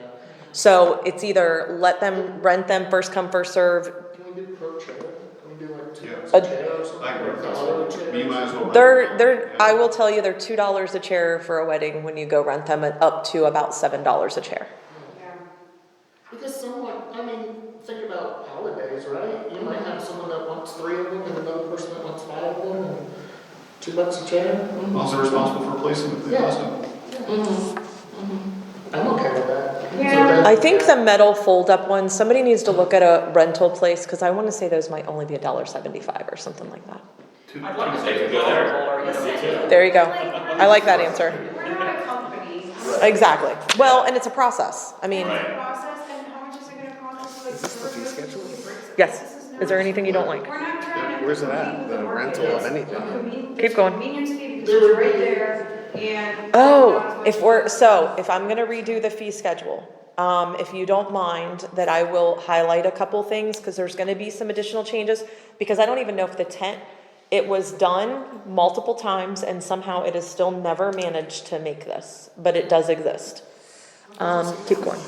So it's either let them, rent them, first come, first serve. Can we do per chair? Can we do like two Yeah. bucks a chair or something? I agree with $1 a that. chair? You might as well. They're, I will tell you, they're $2 a chair for a wedding when you go rent them, and up to about $7 a chair. Because someone, I mean, think about holidays, right? You might have someone that wants 3 of them and another person that wants 5 of them, and $2 a chair. Also responsible for placing if they Yeah. cost them. I'm okay with that. Yeah. So then- I think the metal fold-up ones, somebody needs to look at a rental place, because I wanna say those might only be $1.75 or something like that. I'd like to They see could it go go there. there. There you go, I like that answer. We're not a company. Exactly, well, and it's a process, I mean, Right. Process, and how much is it gonna cost us to like? Is this the fee schedule? yes, is there anything you don't like? We're not trying to. Where's it at? compete with The market. rental of It's anything. a conven- Keep it's a going. Convenience fee because it's right there and. Oh, if I'm gonna redo the fee schedule, if you don't mind, that I will highlight a couple things, cause there's gonna be some additional changes, because I don't even know if the tent, it was done multiple times and somehow it has still never managed to make this, but it does exist. Keep going.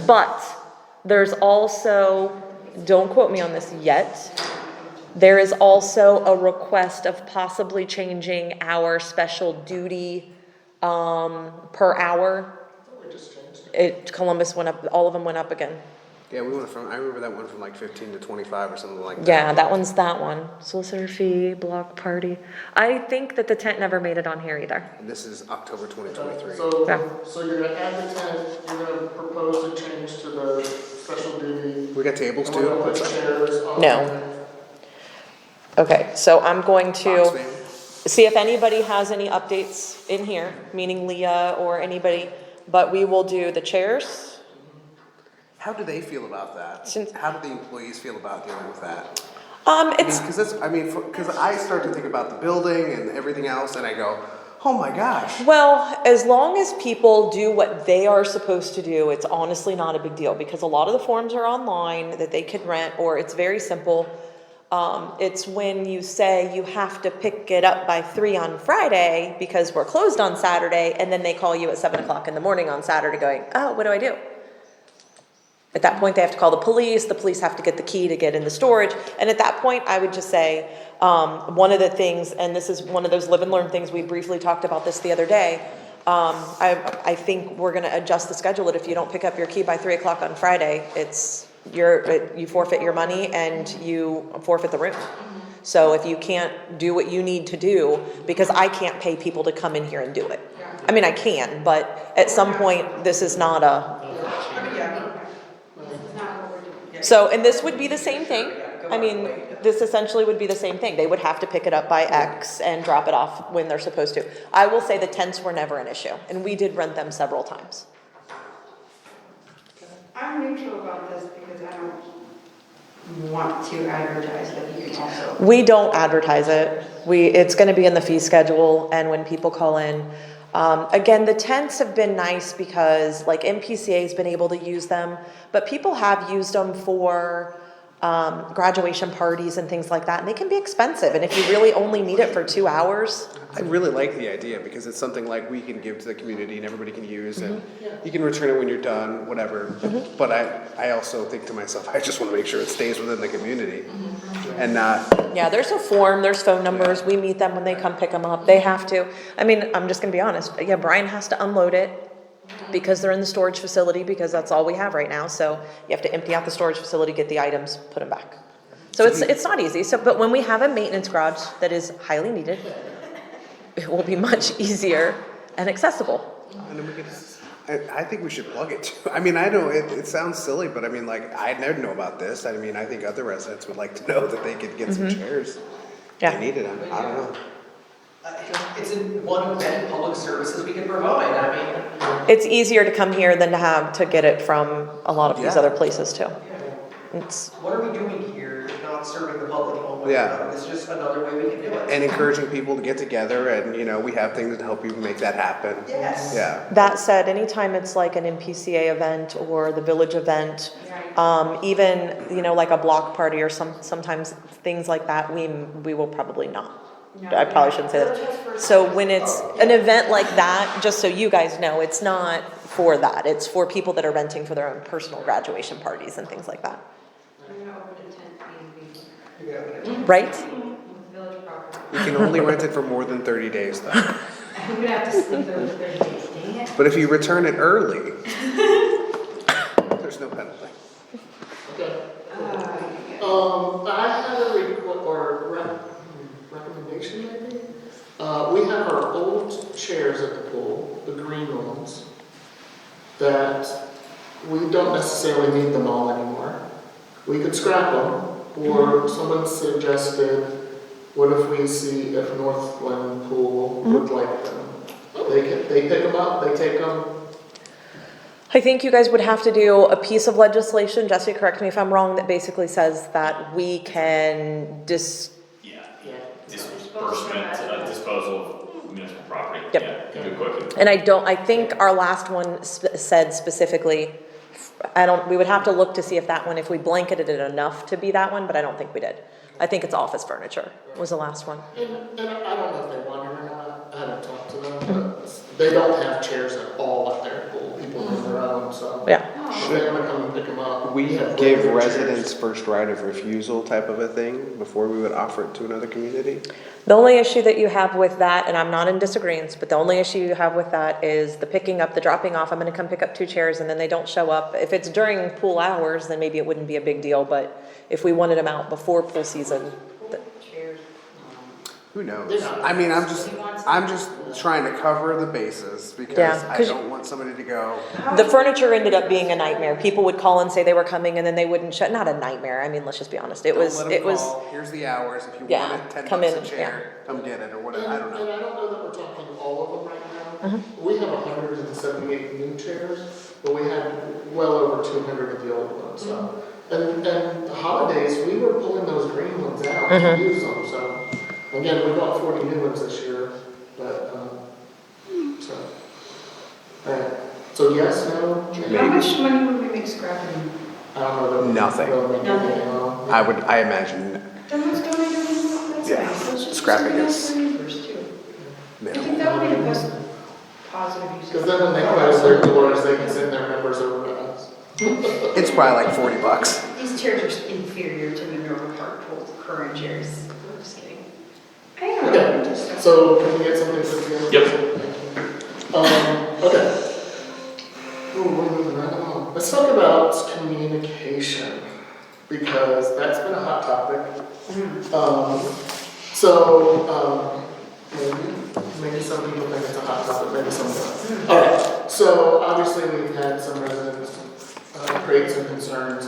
But there's also, don't quote me on this yet, there is also a request of possibly changing our special duty, per hour. We just changed it. Columbus went up, all of them went up again. Yeah, we went from, I remember that one from like 15 to 25 or something like that. Yeah, that one's that one. Solicitor fee, block party. I think that the tent never made it on here either. And this is October 2023. Yeah. So you're gonna add the tent, you're gonna propose a change to the special duty. We got tables And we're too? gonna put chairs on No. there. Okay, so I'm going Box to fan. see if anybody has any updates in here, meaning Leah or anybody, but we will do the chairs. How do they feel about that? Since- How do the employees feel about dealing with that? It's, Because that's, I mean, because I start to think about the building and everything else, and I go, oh my gosh. well, as long as people do what they are supposed to do, it's honestly not a big deal, because a lot of the forms are online that they can rent, or it's very simple. It's when you say you have to pick it up by 3 on Friday because we're closed on Saturday, and then they call you at 7 o'clock in the morning on Saturday going, oh, what do I do? At that point, they have to call the police have to get the key to get in the storage, and at that point, I would just say, one of the things, and this is one of those live and learn things, we briefly talked about this the other day, I think we're gonna adjust the schedule, that if you don't pick up your key by 3 o'clock on Friday, you forfeit your money and you forfeit the room. So if you can't do what you need to do, because I can't pay people to come in here and do it. I mean, I can, but at some point, this is not a, so, and this would be the same thing. I mean, this essentially would be the same thing. They would have to pick it up by X and drop it off when they're supposed to. I will say the tents were never an issue, and we did rent them several times. I'm neutral about this because I don't want to advertise, but you can also. We don't advertise it. It's gonna be in the fee schedule, and when people call in. Again, the tents have been nice because like MPCA's been able to use them, but people have used them for graduation parties and things like that, and they can be expensive, and if you really only need it for 2 hours. I really like the idea because it's something like we can give to the community and everybody can use, and you can return it when you're done, whatever. But I also think to myself, I just want to make sure it stays within the community and not, Yeah, there's a form, there's phone numbers, we meet them when they come pick them up, they have to. I mean, I'm just gonna be honest, yeah, Brian has to unload it because they're in the storage facility, because that's all we have right now, so you have to empty out the storage facility, get the items, put them back. So it's not easy, but when we have a maintenance garage that is highly needed, it will be much easier and accessible. and then we can, I think we should plug it too. I mean, I know it sounds silly, but I mean, like, I never know about this. I mean, I think other residents would like to know that they could get some chairs. Yeah. They needed them, I don't know. It's one of many public services we can provide, I mean. It's easier to come here than to get it from a lot of these Yeah. other places too. It's, What are we doing here if not not serving the public in one way or Yeah. another. It's just another way we can do it. And encouraging people to get together and, you know, we have things to help you make that happen. Yes. Yeah. That said, anytime it's like an NPCA event or the village event, even, you know, like a block party or sometimes things like that, we will probably not. I probably shouldn't say that. So when it's an event like that, just so you guys know, it's not for that. It's for people that are renting for their own personal graduation parties and things like that. I'm gonna open a tent B&B Right? with village property. You can only rent it for more than 30 days though. I'm gonna have to sleep there for 30 days, dang it. But if you return it early, there's no penalty. Okay. Uh, I had a recommendation maybe? We have our old chairs at the pool, the green ones, that we don't necessarily need them all anymore. We could scrap them, or someone suggested, what if we see if Northland Pool would like them? They pick them up, they take them. I think you guys would have to do a piece of legislation, Jesse, correct me if I'm wrong, that basically says that we can Yeah, disbursement, disposal of municipal property. Yep. Yeah, good quick. and I think our last one said specifically, we would have to look to see if that one, if we blanketed it enough to be that one, but I don't think we did. I think it's office furniture was the last one. And I don't know if they want it or not, I haven't talked to them, but they don't have chairs at all at their pool, people bring their own, so. Yeah. If they wanna come and pick them up. We have give regular chairs. residents first right of refusal type of a thing before we would offer it to another community. The only issue that you have with that, and I'm not in disagreement, but the only issue you have with that is the picking up, the dropping off. I'm gonna come pick up 2 chairs and then they don't show up. If it's during pool hours, then maybe it wouldn't be a big deal, but if we wanted them out before pool season, chairs. Who knows? I mean, I'm just trying to cover the bases because Yeah, I 'cause don't want somebody to go, the furniture ended up being a nightmare. People would call and say they were coming and then they wouldn't show, not a nightmare, I mean, let's just be honest. It don't was, let 'em it was, call, here's the hours, if you Yeah, want it, 10 come bucks a in, chair, come get it, or whatever, I don't And know. I don't know that we're talking all of them right now. We have 178 new chairs, but we had well over 200 of the old ones, so. And the holidays, we were pulling those green ones out to use them, so. Again, we bought 40 new ones this year, but, so. Alright, so yes, no, maybe? How much money would we make scrapping? I don't know. that- Nothing. Nothing. I imagine Then let's donate everything, that's Yeah, nice. Let's just do scrapping something else is for neighbors too. I think minimal. that would be the best positive use. Because then when they close their doors, they can send their members over to us. It's probably like 40 bucks. These chairs are inferior to the Minerva Park pool current chairs. I'm just kidding. I don't know. Okay, so can we get something put together? Yep. Okay. Ooh, we're moving right along. Let's talk about communication, because that's been a hot topic. Maybe some people think it's a hot topic, maybe some don't. Alright, so obviously we've had some residents create some concerns.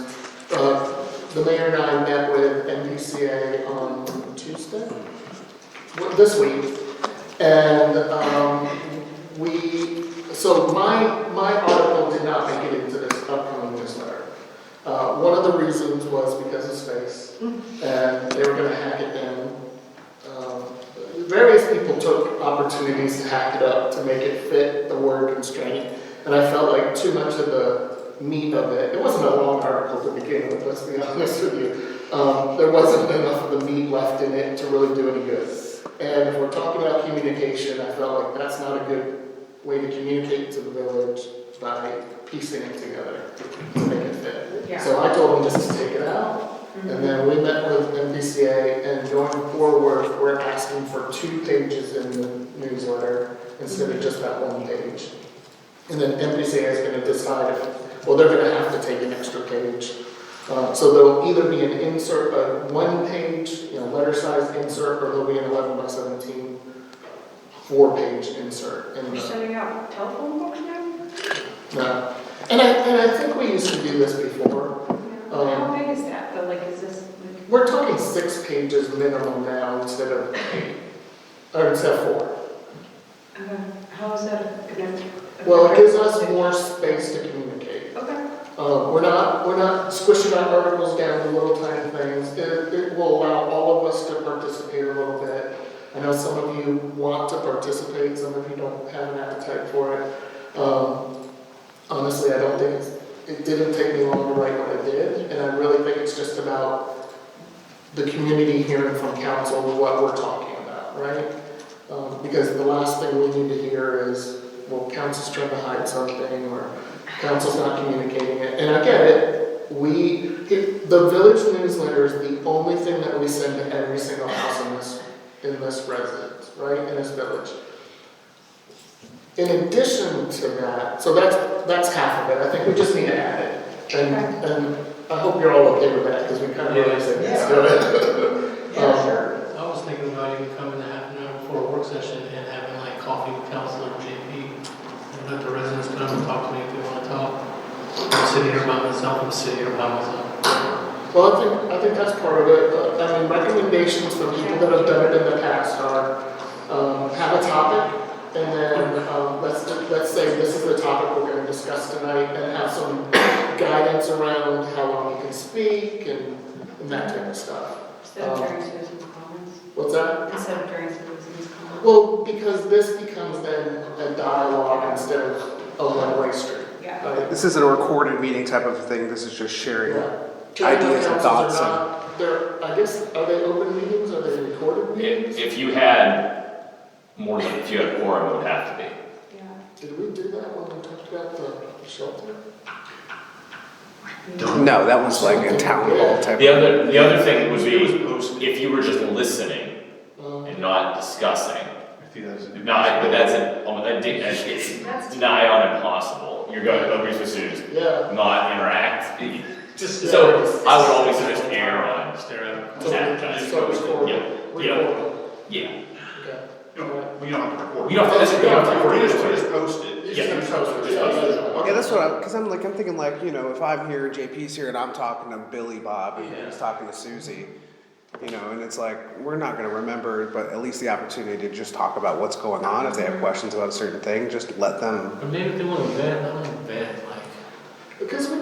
The mayor and I met with NPCA on Tuesday, this week, and so my article did not make it into this upcoming newsletter. One of the reasons was because of space, and they were gonna hack it in. Various people took opportunities to hack it up to make it fit the word constraint, and I felt like too much of the meat of it wasn't a long article to begin with, let's be honest with you. There wasn't enough of the meat left in it to really do any good. And if we're talking about communication, I felt like that's not a good way to communicate to the village by piecing it together to make it fit. Yeah. So I told them just to take it out. And then we met with NPCA, and going forward, we're asking for 2 pages in the newsletter instead of just that 1 page. And then NPCA is gonna decide if, well, they're gonna have to take an extra page. So there'll either be an insert, a 1-page, letter-sized insert, or there'll be an 11 by 17 4-page insert. We're sending out telephone books now? No. And I think we used to do this before. How big is that? But like, is this? Like, We're talking 6 pages minimum now instead of 8, or instead of 4. how is that gonna? Well, it gives us more space to communicate. Okay. We're not squishing our articles down to little tiny things. I know some of you want to participate, some of you don't have an appetite for it. Honestly, I don't think it didn't take me long to write what I did, and I really think it's just about the community hearing from council what we're talking about, right? Because the last thing we need to hear is, well, council's trying to hide something, or council's not communicating it. And I get it, the village newsletter is the only thing that we send to every single house in this residence, right, in this village. In addition to that, so that's half of it, I think we just need to add it. And I hope you're all okay with that, because we kind of already said let's do it. I was thinking about even coming to half an hour before a work session and having like coffee with Councilor JP. And let the residents come and talk to me if they want to talk. I'm sitting here by myself, I'm sitting here by myself. Well, I think that's part of it. I mean, recommendations from people that have done it in the past are, have a topic, and then, let's say this is the topic we're gonna discuss tonight, and have some guidance around how long you can speak, and that type of stuff. Instead of during Susan's comments. What's that? Instead of during Susan's comments. Well, because this becomes then a dialogue instead of a one-way street. Yeah. Right? This isn't a recorded meeting type of thing, this is just sharing Yeah. ideas and thoughts. I guess, are they open meetings, are they recorded meetings? If you had if you had quorum, it would have to be. Yeah. Did we do that when we talked about the shelter? No, that was like a town hall type. The other thing would be, if you were just listening and not discussing, but it's nigh on impossible. You're going, what we're supposed to do is Yeah. not interact. Just So I would always just err on stare at it. advertising. So record. Yeah. Okay. We don't have to record. You don't have to, you don't have to record We it. just post it. You just post it. Yeah. Yeah, that's what because I'm thinking like, you know, if I'm here, JP's here, and I'm talking to Billy Bob, and he's talking to Susie, you know, and it's like, we're not gonna remember, but at least the opportunity to just talk about what's going on. If they have questions about a certain thing, just let them. But maybe if they want to vent, I want to vent, like. Because we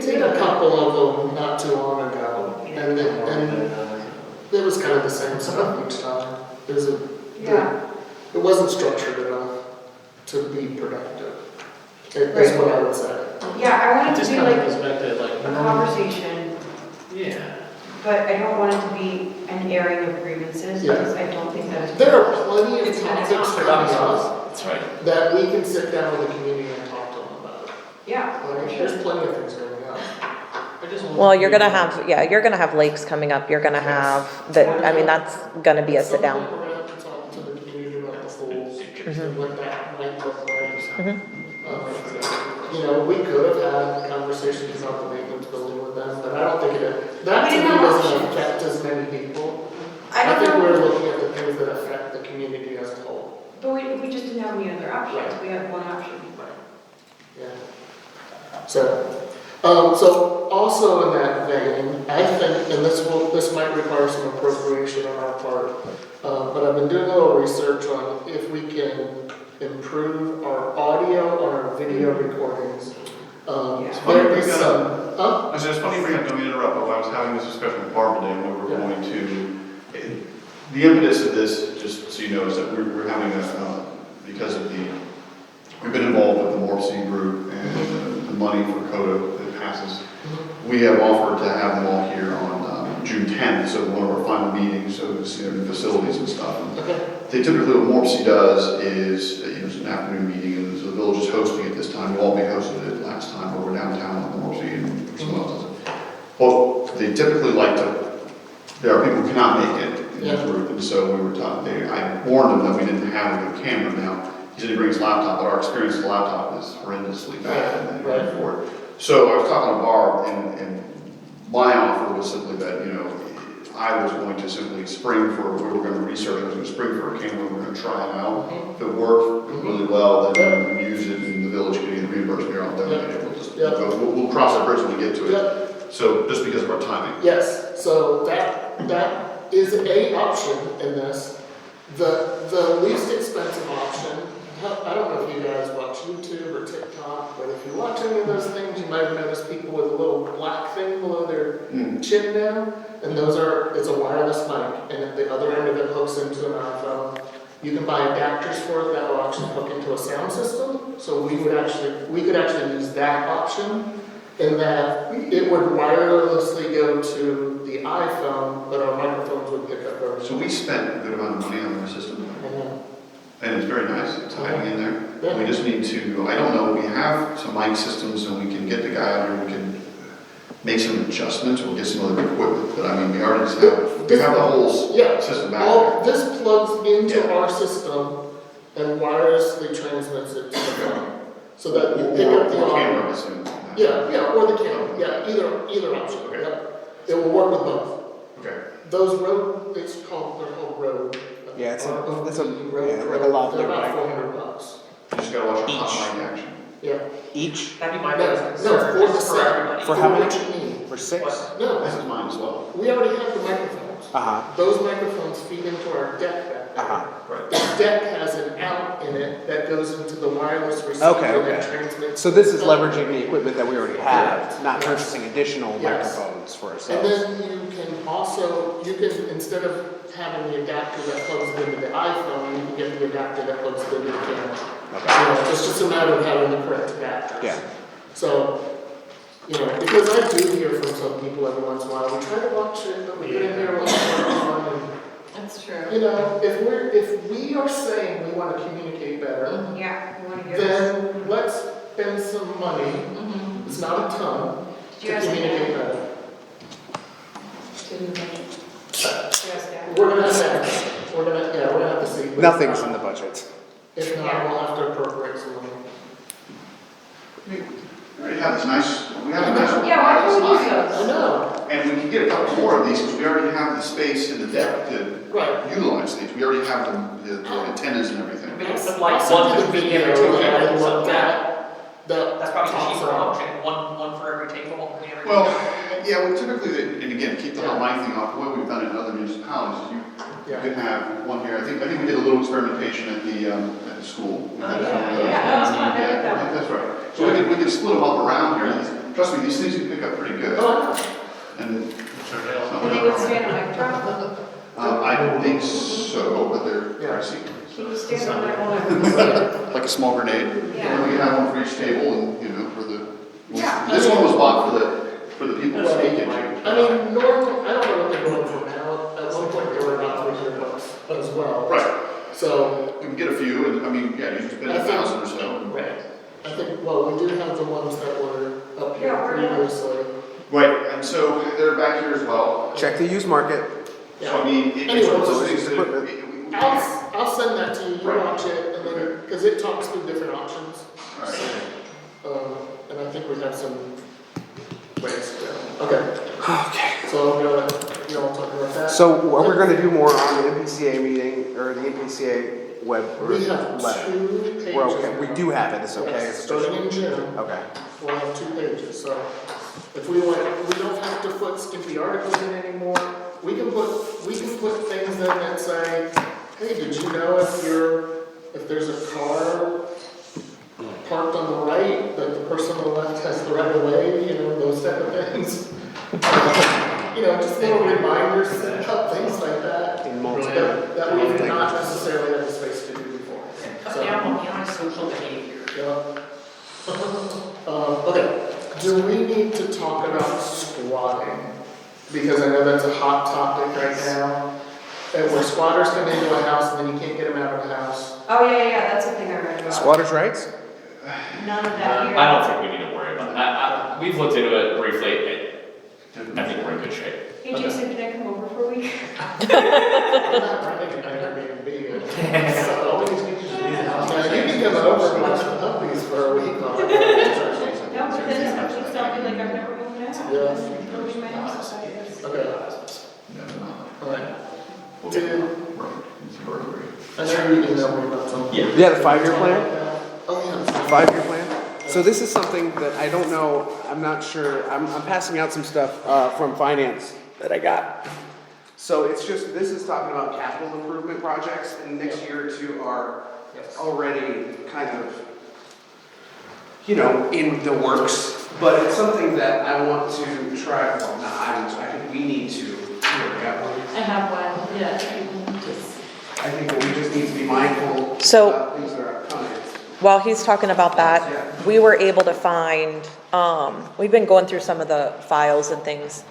did a couple of them not too long ago, and it was kind of the same stuff each time. It wasn't structured enough to be productive, is what I would say. Yeah, I want it to Just be kind of like goes back to like. a conversation, Yeah. but I don't want it to be an airing of grievances, Yeah. because I don't think that is. There are plenty of It's gonna topics sound coming up That's right. that we can sit down with the community and talk to them about. Yeah, Like, for sure. there's plenty of things going on. I just want Well, to you're be- gonna have lakes coming up, you're gonna have, that's gonna be a sit down. We're gonna have to talk to the community about the schools, Mm-hmm. and what that might look like. You know, we could have had conversations about the maintenance building with them, but I don't think that to me doesn't affect as many people. I think we're looking at the things that affect the community as a whole. But we just didn't have any other options, we had one option. Yeah. So also in that vein, I think, and this might require some appropriation on our part, but I've been doing a little research on if we can improve our audio on our video recordings. There is some, I said, it's funny you bring up, don't mean to interrupt, but I was having this discussion with Barbara today, and we were going to, the impetus of this, just so you know, is that we're having because of we've been involved with the Morpsey group and the money for CODA that passes. We have offered to have them all here on June 10th, so one of our final meetings, so it's, you know, facilities and stuff. They typically, what Morpsey does is, it's an afternoon meeting, and so the village is hosting it this time. We all hosted it last time over downtown at the Morpsey, and someone else does it. Well, they typically like to, there are people who cannot make it in this group, and so we were taught, I warned them that we didn't have a good camera now. He said he brings his laptop, but our experience with the laptop is horrendously bad, and they ran for it. So I was talking to Barb, and my offer was simply that, you know, I was going to simply spring for, we were going to research, I was going to spring for a camera, we were going to try it out. If it worked really well, then we would use it, and the village could either reimburse me or I'll donate it. We'll cross that bridge when we get to it. So, just because of our timing. Yes, so that is a option in this. The least expensive option I don't know if you guys watch YouTube or TikTok, but if you watch any of those things, you might have noticed people with a little black thing below their chin now. And it's a wireless mic, and at the other end of it hooks into an iPhone. You can buy adapters for it that will actually hook into a sound system. So we could actually use that option, in that it would wirelessly go to the iPhone, but our microphones would pick up everything. So we spent a good amount of money on our system, And, and it's very nice, it's hiding in there. Yeah. We just need to, I don't know, we have some mic systems, and we can get the guy out here, we can make some adjustments, we'll get some other equipment, but I mean, we already have the whole Yeah. system back All, there. this plugs into Yeah. our system and wirelessly transmits it to the phone. So that you pick up the Or audio. camera, I assume. Yeah, or the camera, yeah, either option, Okay. yep. It will work with both. Okay. They're called Rode. Yeah, it's a- Rode it's a- Rode yeah, like a Pro. lavalier They're about mic. $400. You just gotta watch your hot mic action. Yeah. Each That'd be my No, business. no, for the For everybody. For how many? What you need. for 6? No, This is mine as well. we already have the microphones. Uh-huh, Those microphones feed into our deck back there. uh-huh. The deck has an out in it that goes into the wireless receiver Okay, okay. that transmits. So this is leveraging the equipment that we already have, not purchasing additional Yes. microphones for And ourselves. then you can, instead of having the adapter that plugs it into the iPhone, you can get the adapter that plugs it into the camera. Okay. It's just a matter of having the correct adapters. Yeah. So, because I do hear from some people every once in a while, we try to watch it, but we get in there what's going on, and That's true. if we are saying we want to communicate better, Yeah, you wanna give us, then let's spend some money, Mhm. it's not a ton, do to you guys have communicate better. to the budget? Do you guys have? We're gonna have, we're gonna have to see. but Nothing's in the budget. If not, we'll have to appropriate some money. We already have this nice, we have a nice. Yeah, why don't we use I those? know, And we can get a couple more of these, because we already have the space in the deck to right. utilize these. We already have the antennas and everything. But like I'll one send you to the be video every two that I tables, so looked that, at. that's probably the talks cheaper about- option, one for every table. and every- Well, yeah, well, typically, and again, keep the hot mic thing off, the way we've done it in other municipalities, is you Yeah. can have one here. I think we did a little experimentation at the school. We had some of those. Yeah, that was fun. I like Yeah, that one. that's right. So we could split them up around here. Trust me, these things you pick up pretty good. Oh, I know. And Can they withstand a mic drop? I don't think so, but they're Yeah. pricey. Can you stand on that one? Like a small grenade. Yeah. And we can have one for each table and, for the, Yeah. this one was bought for the people Right. speaking. I mean, normal, I don't know what they're going for now, at one point they were about $300 as well. Right, So, we can get a few, and I mean, yeah, you can spend I think- 1,000 or so. right, I think, well, we do have the ones that were up here Yeah, we're not- previously. Right, and so they're back here as well. Check the used market. So I mean, it's Anyway, one of those so things it's that. equipment. I'll send that to you, you Right. watch it, and then, because it talks through different options. Alright. And I think we have some ways to go. Okay, Okay. so you all talk about that? So are we gonna do more on the NPCA meeting, or the NPCA web We have letter? 2 pages. We're okay, we do have it, it's okay, Yes, it's starting official. in June. Okay. We'll have 2 pages, so if we don't have to put skimpy articles in anymore. We can put things in that say, hey, did you know if there's a car parked on the right, that the person on the left has the right of way, those type of things. Just little reminders, stuff, things like that, In multiple. that we've not necessarily had the space to do before. Cut So- down on the antisocial behavior. Yeah. Okay, do we need to talk about squatting? Because I know that's a hot topic right now. And where squatters come into a house and then you can't get them out of the house. Oh, yeah, that's a thing I read about. Squatters' rights? None of that here. I don't think we need to worry about that. We've looked into it briefly. I think we're in good shape. Hey Jason, can I come over for a week? I'm not renting an Airbnb. So, you can come over and watch the puppies for a week. No, but then it's something like I've never moved out. Yeah. It'll be my house. Okay, alright. Dude, I Right. know you emailed me about something. Yeah. Yeah, the 5-year plan? Oh, yeah. 5-year plan? So this is something that I don't know, I'm not sure, I'm passing out some stuff from finance that I got. So it's just, this is talking about capital improvement projects, and next year or two are Yes. already kind of, you know, in the works, but it's something that I want to try, well, not I think we need to work out. I have one, yeah. Just- I think that we just need to be mindful So- about things that are coming. While he's talking about that, Yeah. we were able to find, we've been going through some of the files and things.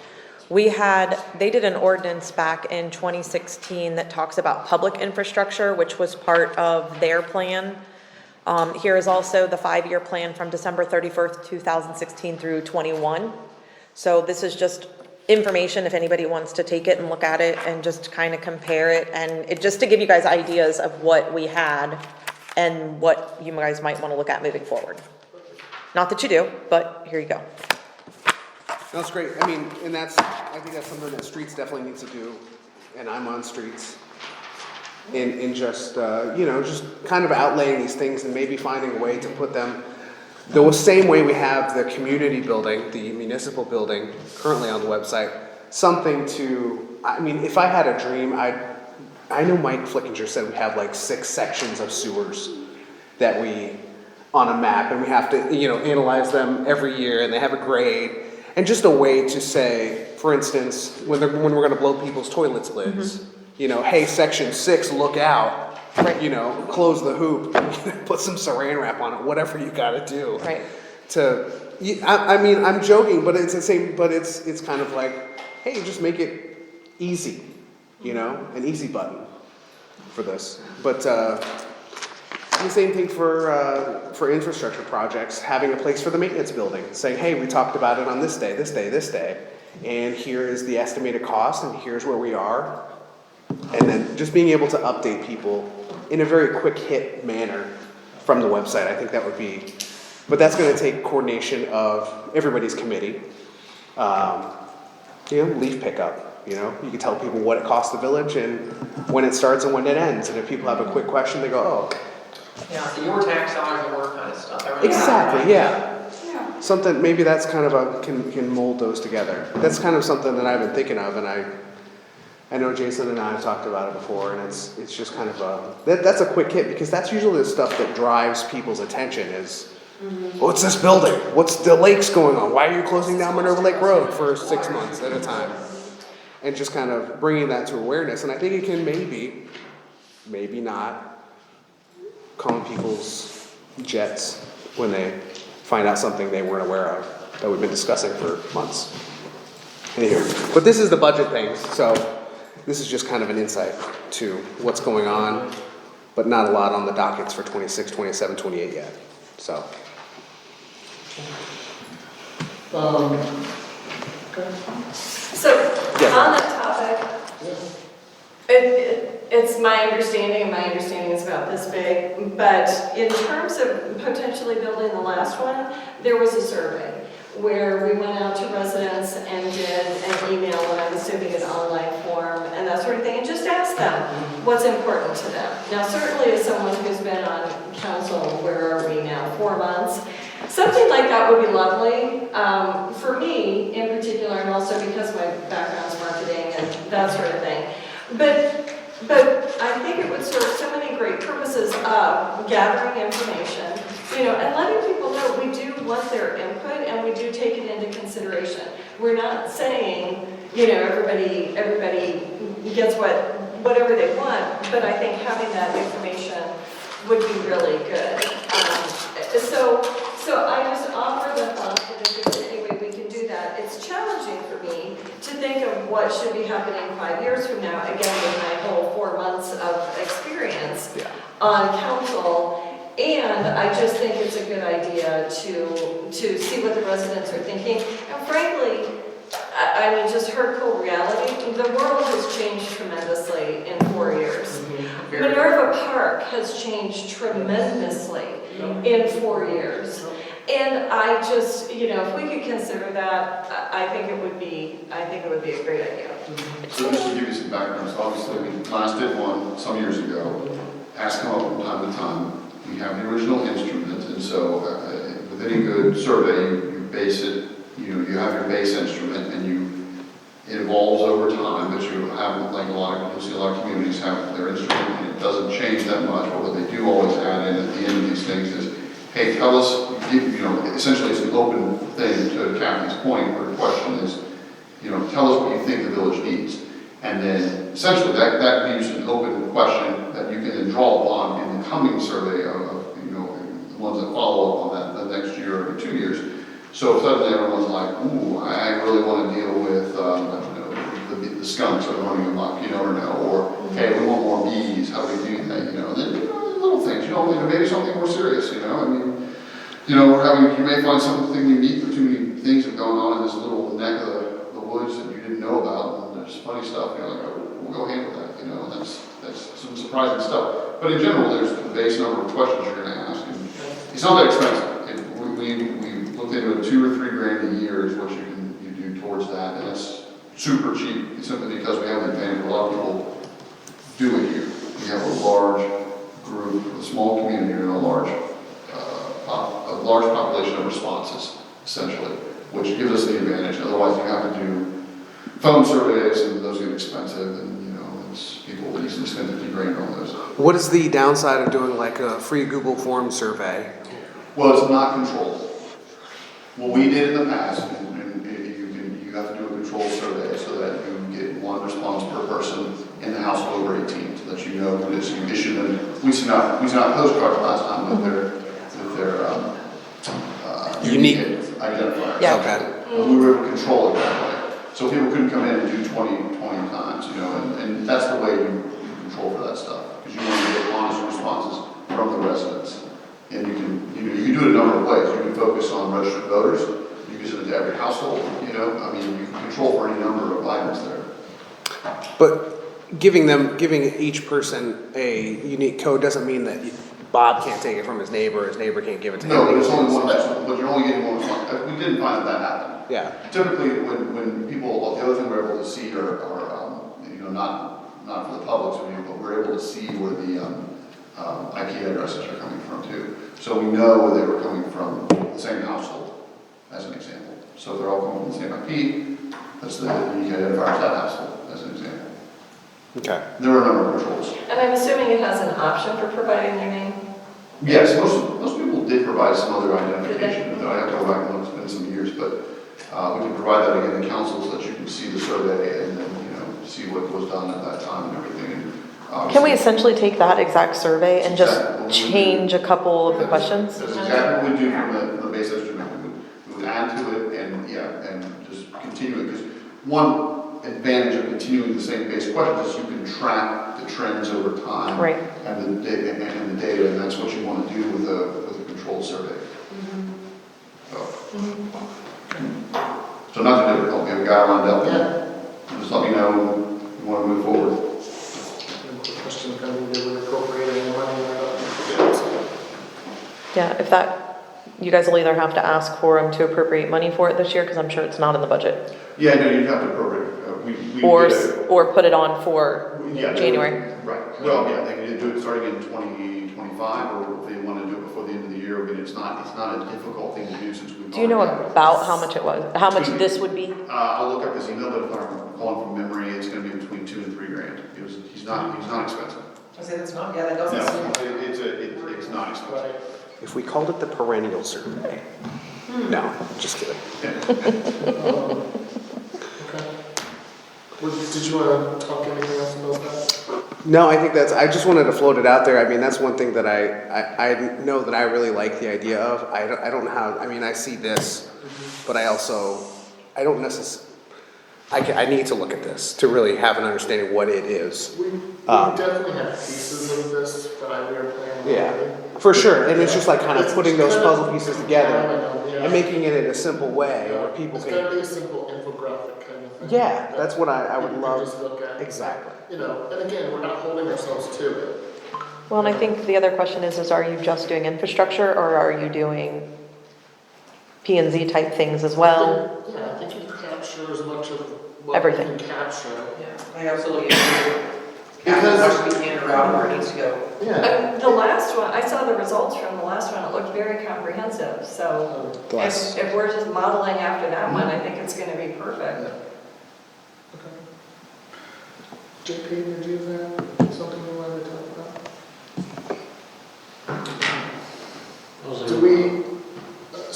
They did an ordinance back in 2016 that talks about public infrastructure, which was part of their plan. Here is also the 5-year plan from December 31st, 2016 through 21. So this is just information if anybody wants to take it and look at it and just kind of compare it, and just to give you guys ideas of what we had and what you guys might want to look at moving forward. Not that you do, but here you go. That's great. I mean, and I think that's something that streets definitely need to do, and I'm on streets. In just, you know, just kind of outlaying these things and maybe finding a way to put them the same way we have the community building, the municipal building currently on the website, something to, I mean, if I had a dream, I know Mike Flickinger said we have like 6 sections of sewers that on a map, and we have to, you know, analyze them every year, and they have a grade. And just a way to say, for instance, when we're gonna blow people's toilets lids, you know, hey, section 6, look out, you know, close the hoop, put some saran wrap on it, whatever you gotta do. Right. I mean, I'm joking, but it's the same, but it's kind of like, hey, just make it easy, you know, an easy button for this. But, the same thing for infrastructure projects, having a place for the maintenance building, saying, hey, we talked about it on this day, and here is the estimated cost, and here's where we are. And then just being able to update people in a very quick hit manner from the website, I think that would be, but that's gonna take coordination of everybody's committee. You know, leaf pickup, you know, you can tell people what it costs the village and when it starts and when it ends, and if people have a quick question, they go, oh. Yeah, your tax dollars at work kind of stuff. Everything. Exactly, yeah. Yeah. Something, maybe that's kind of can mold those together. That's kind of something that I've been thinking of, and I know Jason and I have talked about it before, and it's just kind of that's a quick hit, because that's usually the stuff that drives people's attention is, what's this building? What's the lakes going on? Why are you closing down Minerva Lake Road for 6 months at a time? And just kind of bringing that to awareness, and I think it can maybe not, calm people's jets when they find out something they weren't aware of that we've been discussing for months. Anywho, but this is the budget thing, so this is just kind of an insight to what's going on, but not a lot on the dockets for 26, 27, 28 yet, so. Okay. So, Yeah. on that topic, it's my understanding, and my understanding is about this big, but in terms of potentially building the last one, there was a survey where we went out to residents and did an email, and I'm assuming an online form and that sort of thing, and just asked them what's important to them. Now, certainly as someone who's been on council, where are we now, 4 months? Something like that would be lovely, for me in particular, and also because my background's marketing and that sort of thing. But I think it would serve so many great purposes of gathering information, you know, and letting people know we do want their input and we do take it into consideration. We're not saying, you know, everybody gets whatever they want, but I think having that information would be really good. So I just offer the thought that if there's any way we can do that, it's challenging for me to think of what should be happening 5 years from now, again, with my whole 4 months of experience on council. And I just think it's a good idea to see what the residents are thinking. And frankly, I mean, just hardcore reality, the world has changed tremendously in 4 years. Minerva Park has changed tremendously in 4 years. And I just, you know, if we could consider that, I think it would be a great idea. So just to give you some background, so obviously we last did one some years ago, has come up from time to time. We have the original instrument, and so with any good survey, you base it, you have your base instrument, and it evolves over time, but you have, like you'll see a lot of communities have their instrument, and it doesn't change that much, but what they do always hey, tell us, essentially it's an open thing to Kathy's point, or question is, tell us what you think the village needs. And then essentially that leaves an open question that you can then draw upon in the coming survey of the ones that follow up on that the next year or 2 years. So if suddenly everyone's like, ooh, I really want to deal with, I don't know, the skunks are running amok, or no, or hey, we want more bees, how do we do that, and then, little things, maybe something more serious, I mean, you may find something unique, but too many things have gone on in this little neck of the woods that you didn't know about, and there's funny stuff, like, oh, we'll go handle that, and that's some surprising stuff. But in general, there's the base number of questions you're gonna ask, and it's not that expensive. We looked into it, $2 or $3 grand a year is what you do towards that, and it's super cheap, simply because we have an advantage. A lot of people do it here. We have a large group, a small community, and a large population of responses, essentially, which gives us the advantage. Otherwise, you have to do phone surveys, and those get expensive, and people easily spend 50 grand on those. What is the downside of doing like a free Google form survey? Well, it's not controlled. What we did in the past, and you have to do a controlled survey so that you get one response per person in the household over 18, so that you know who it is. You issue them. We sent out postcards last time with their Unique identifiers. Yeah. Okay. And we were able to control it that way. So people couldn't come in and do 20 times, and that's the way you control for that stuff, because you want to get honest responses from the residents. And you can do it a number of ways. You can focus on registered voters. You can send it to every household. You can control for any number of items there. But giving each person a unique code doesn't mean that Bob can't take it from his neighbor can't give it to him. No, but it's only one. But you're only getting one response. We didn't find that happened. Yeah. Typically, when people, the other thing we're able to see are not for the public's view, but we're able to see where the IP addresses are coming from too. So we know where they were coming from the same household, as an example. So if they're all coming from the same IP, that's the unique identifier of that household, as an example. Okay. There are a number of controls. And I'm assuming it has an option for providing their name? Yes, most people did provide some other identification. I have to go back and look, it's been some years, but we can provide that again to council so that you can see the survey and then, see what was done at that time and everything. And Can we essentially take that exact survey and just Exactly what we do. change a couple of the questions? That's exactly what we do from the base instrument. We would add to it and just continue it, because one advantage of continuing the same base questions is you can track the trends over time. Right. And the data, and that's what you want to do with a controlled survey. So not too difficult. We have a guy lined up. Yeah. Just let me know when you want to move forward. And the question can be, do we appropriate any money or not? Yeah, if that, you guys will either have to ask for them to appropriate money for it this year, because I'm sure it's not in the budget. Yeah, no, you'd have to appropriate. We Or, did it. or put it on for Yeah, January. Right. Well, yeah, they can do it starting in 2025, or if they want to do it before the end of the year. But it's not a difficult thing to do since we've. Do you know already- about how much it was, how much Excuse me. this would be? I'll look up his email, but if I'm calling from memory, it's going to be between $2 and $3 grand. He's not expensive. I say that's not, yeah, that doesn't seem. No, it's not expensive. Right. If we called it the perennial survey. No, just kidding. Okay. Did you want to talk anything else about that? No, I think I just wanted to float it out there. I mean, that's one thing that I know that I really like the idea of. I don't know how, I see this, but I don't necessarily, I need to look at this to really have an understanding of what it is. We definitely have pieces of this that we are planning. Yeah, already. for sure. And it's just like kind of It's putting those kind of- puzzle pieces together I know, yeah. and making it in a simple way where people It's gotta can, be a simple infographic kind of thing. yeah, that's what I would People can love. just look at. Exactly. And again, we're not holding ourselves to it. Well, and I think the other question is are you just doing infrastructure, or are you doing P and Z type things as well? Yeah, I think you capture as much of what Everything. you can capture. Yeah, I absolutely agree. Because- As much as we can around where it needs to go. Yeah. The last one, I saw the results from the last one, it looked very comprehensive, so Plus, if we're just modeling after that one, I think it's gonna be perfect. JP, did you have something you wanted to talk about? Those are Do we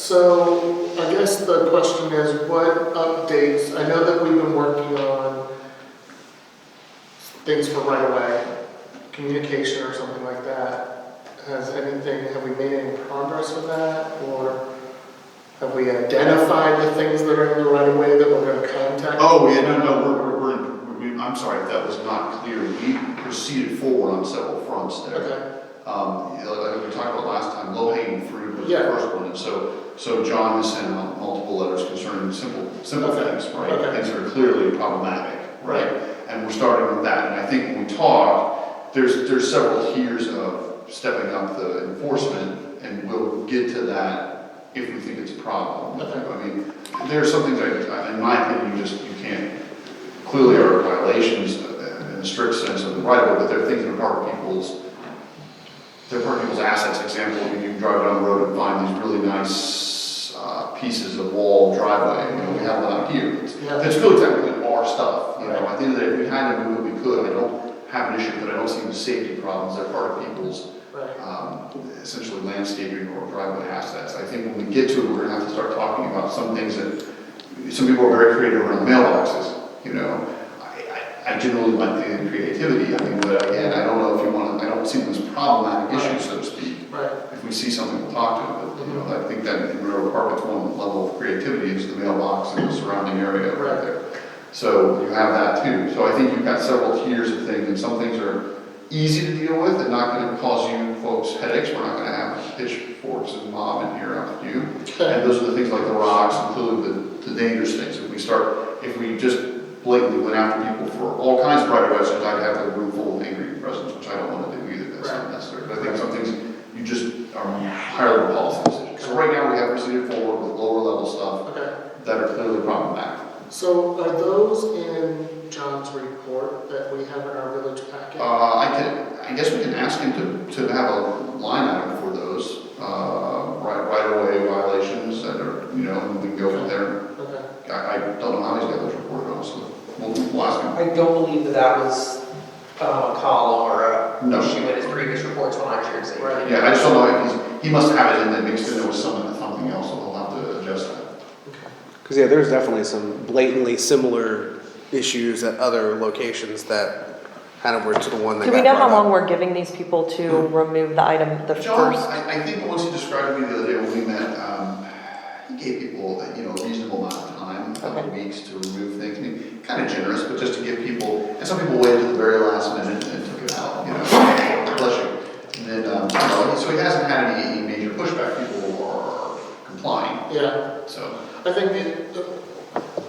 So I guess the question is, what updates, I know that we've been working on things for right away, communication or something like that. Have we made any progress with that? Or have we identified the things that are in the right of way that we're gonna contact? Oh, yeah, I'm sorry if that was not clear. We proceeded forward on several fronts there. Okay, Like we talked about last time, low hanging fruit was the Yeah. first one, and so John has sent out multiple letters concerning simple Okay. things, right? Okay. Things that are clearly problematic, right? And we're starting with that, and I think when we talk, there's several tiers of stepping up the enforcement, and we'll get to that if we think it's a problem. Okay. I mean, there are some things that, in my opinion, you can't, clearly are violations in the strict sense of the right of way, but there are things that are part of people's assets. Example, you can drive down the road and find these really nice pieces of wall driveway, we have one out here. Yeah. It's really technically our stuff, at the end of the day, if we had to move it, we could. I don't have an issue, but I don't see the safety problems. They're part of people's right. essentially landscaping or driveway assets. I think when we get to it, we're gonna have to start talking about some things that, some people are very creative around mailboxes, I generally like the creativity, but again, I don't know if you want to, I don't see them as problematic issues, so to speak. Right. If we see something, we'll talk to it, but, I think that in Railroad Park, it's one level of creativity is the mailbox and the surrounding area right there. So you have that too. So I think you've got several tiers of things, and some things are easy to deal with and not going to cause you folks headaches. We're not going to have pitchforks and mob in here after you. And those are the things like the rocks, including the dangerous things. If we just blatantly went after people for all kinds of right of ways, I'd have a room full of angry residents, which I don't want to do either. That's not necessary. But I think some things you just are higher level policy decisions. So right now we have proceeded forward with lower level stuff Okay. that are clearly problematic. So are those in John's report that we have in our village packet? I guess we can ask him to have a line item for those, right-of-way violations that are, and we can go from there. Okay. I don't know how he's got those reported, honestly. We'll ask him. I don't believe that was a column or a No. issue in his previous reports when I shared safety. Right. Yeah, I just don't know if he must have it in that mixed in there with something else, so we'll have to adjust that. Because yeah, there's definitely some blatantly similar issues at other locations that kind of were to the one that Do got we know how brought up. long we're giving these people to remove the item, the John, first? I think the ones he described to me the other day when we met, he gave people, a reasonable amount of time, a couple of weeks to remove things. I mean, kind of generous, but just to give people, and some people waited to the very last minute and took it out, bless you. And then, so he hasn't had any major pushback. People are complying, Yeah. so. I think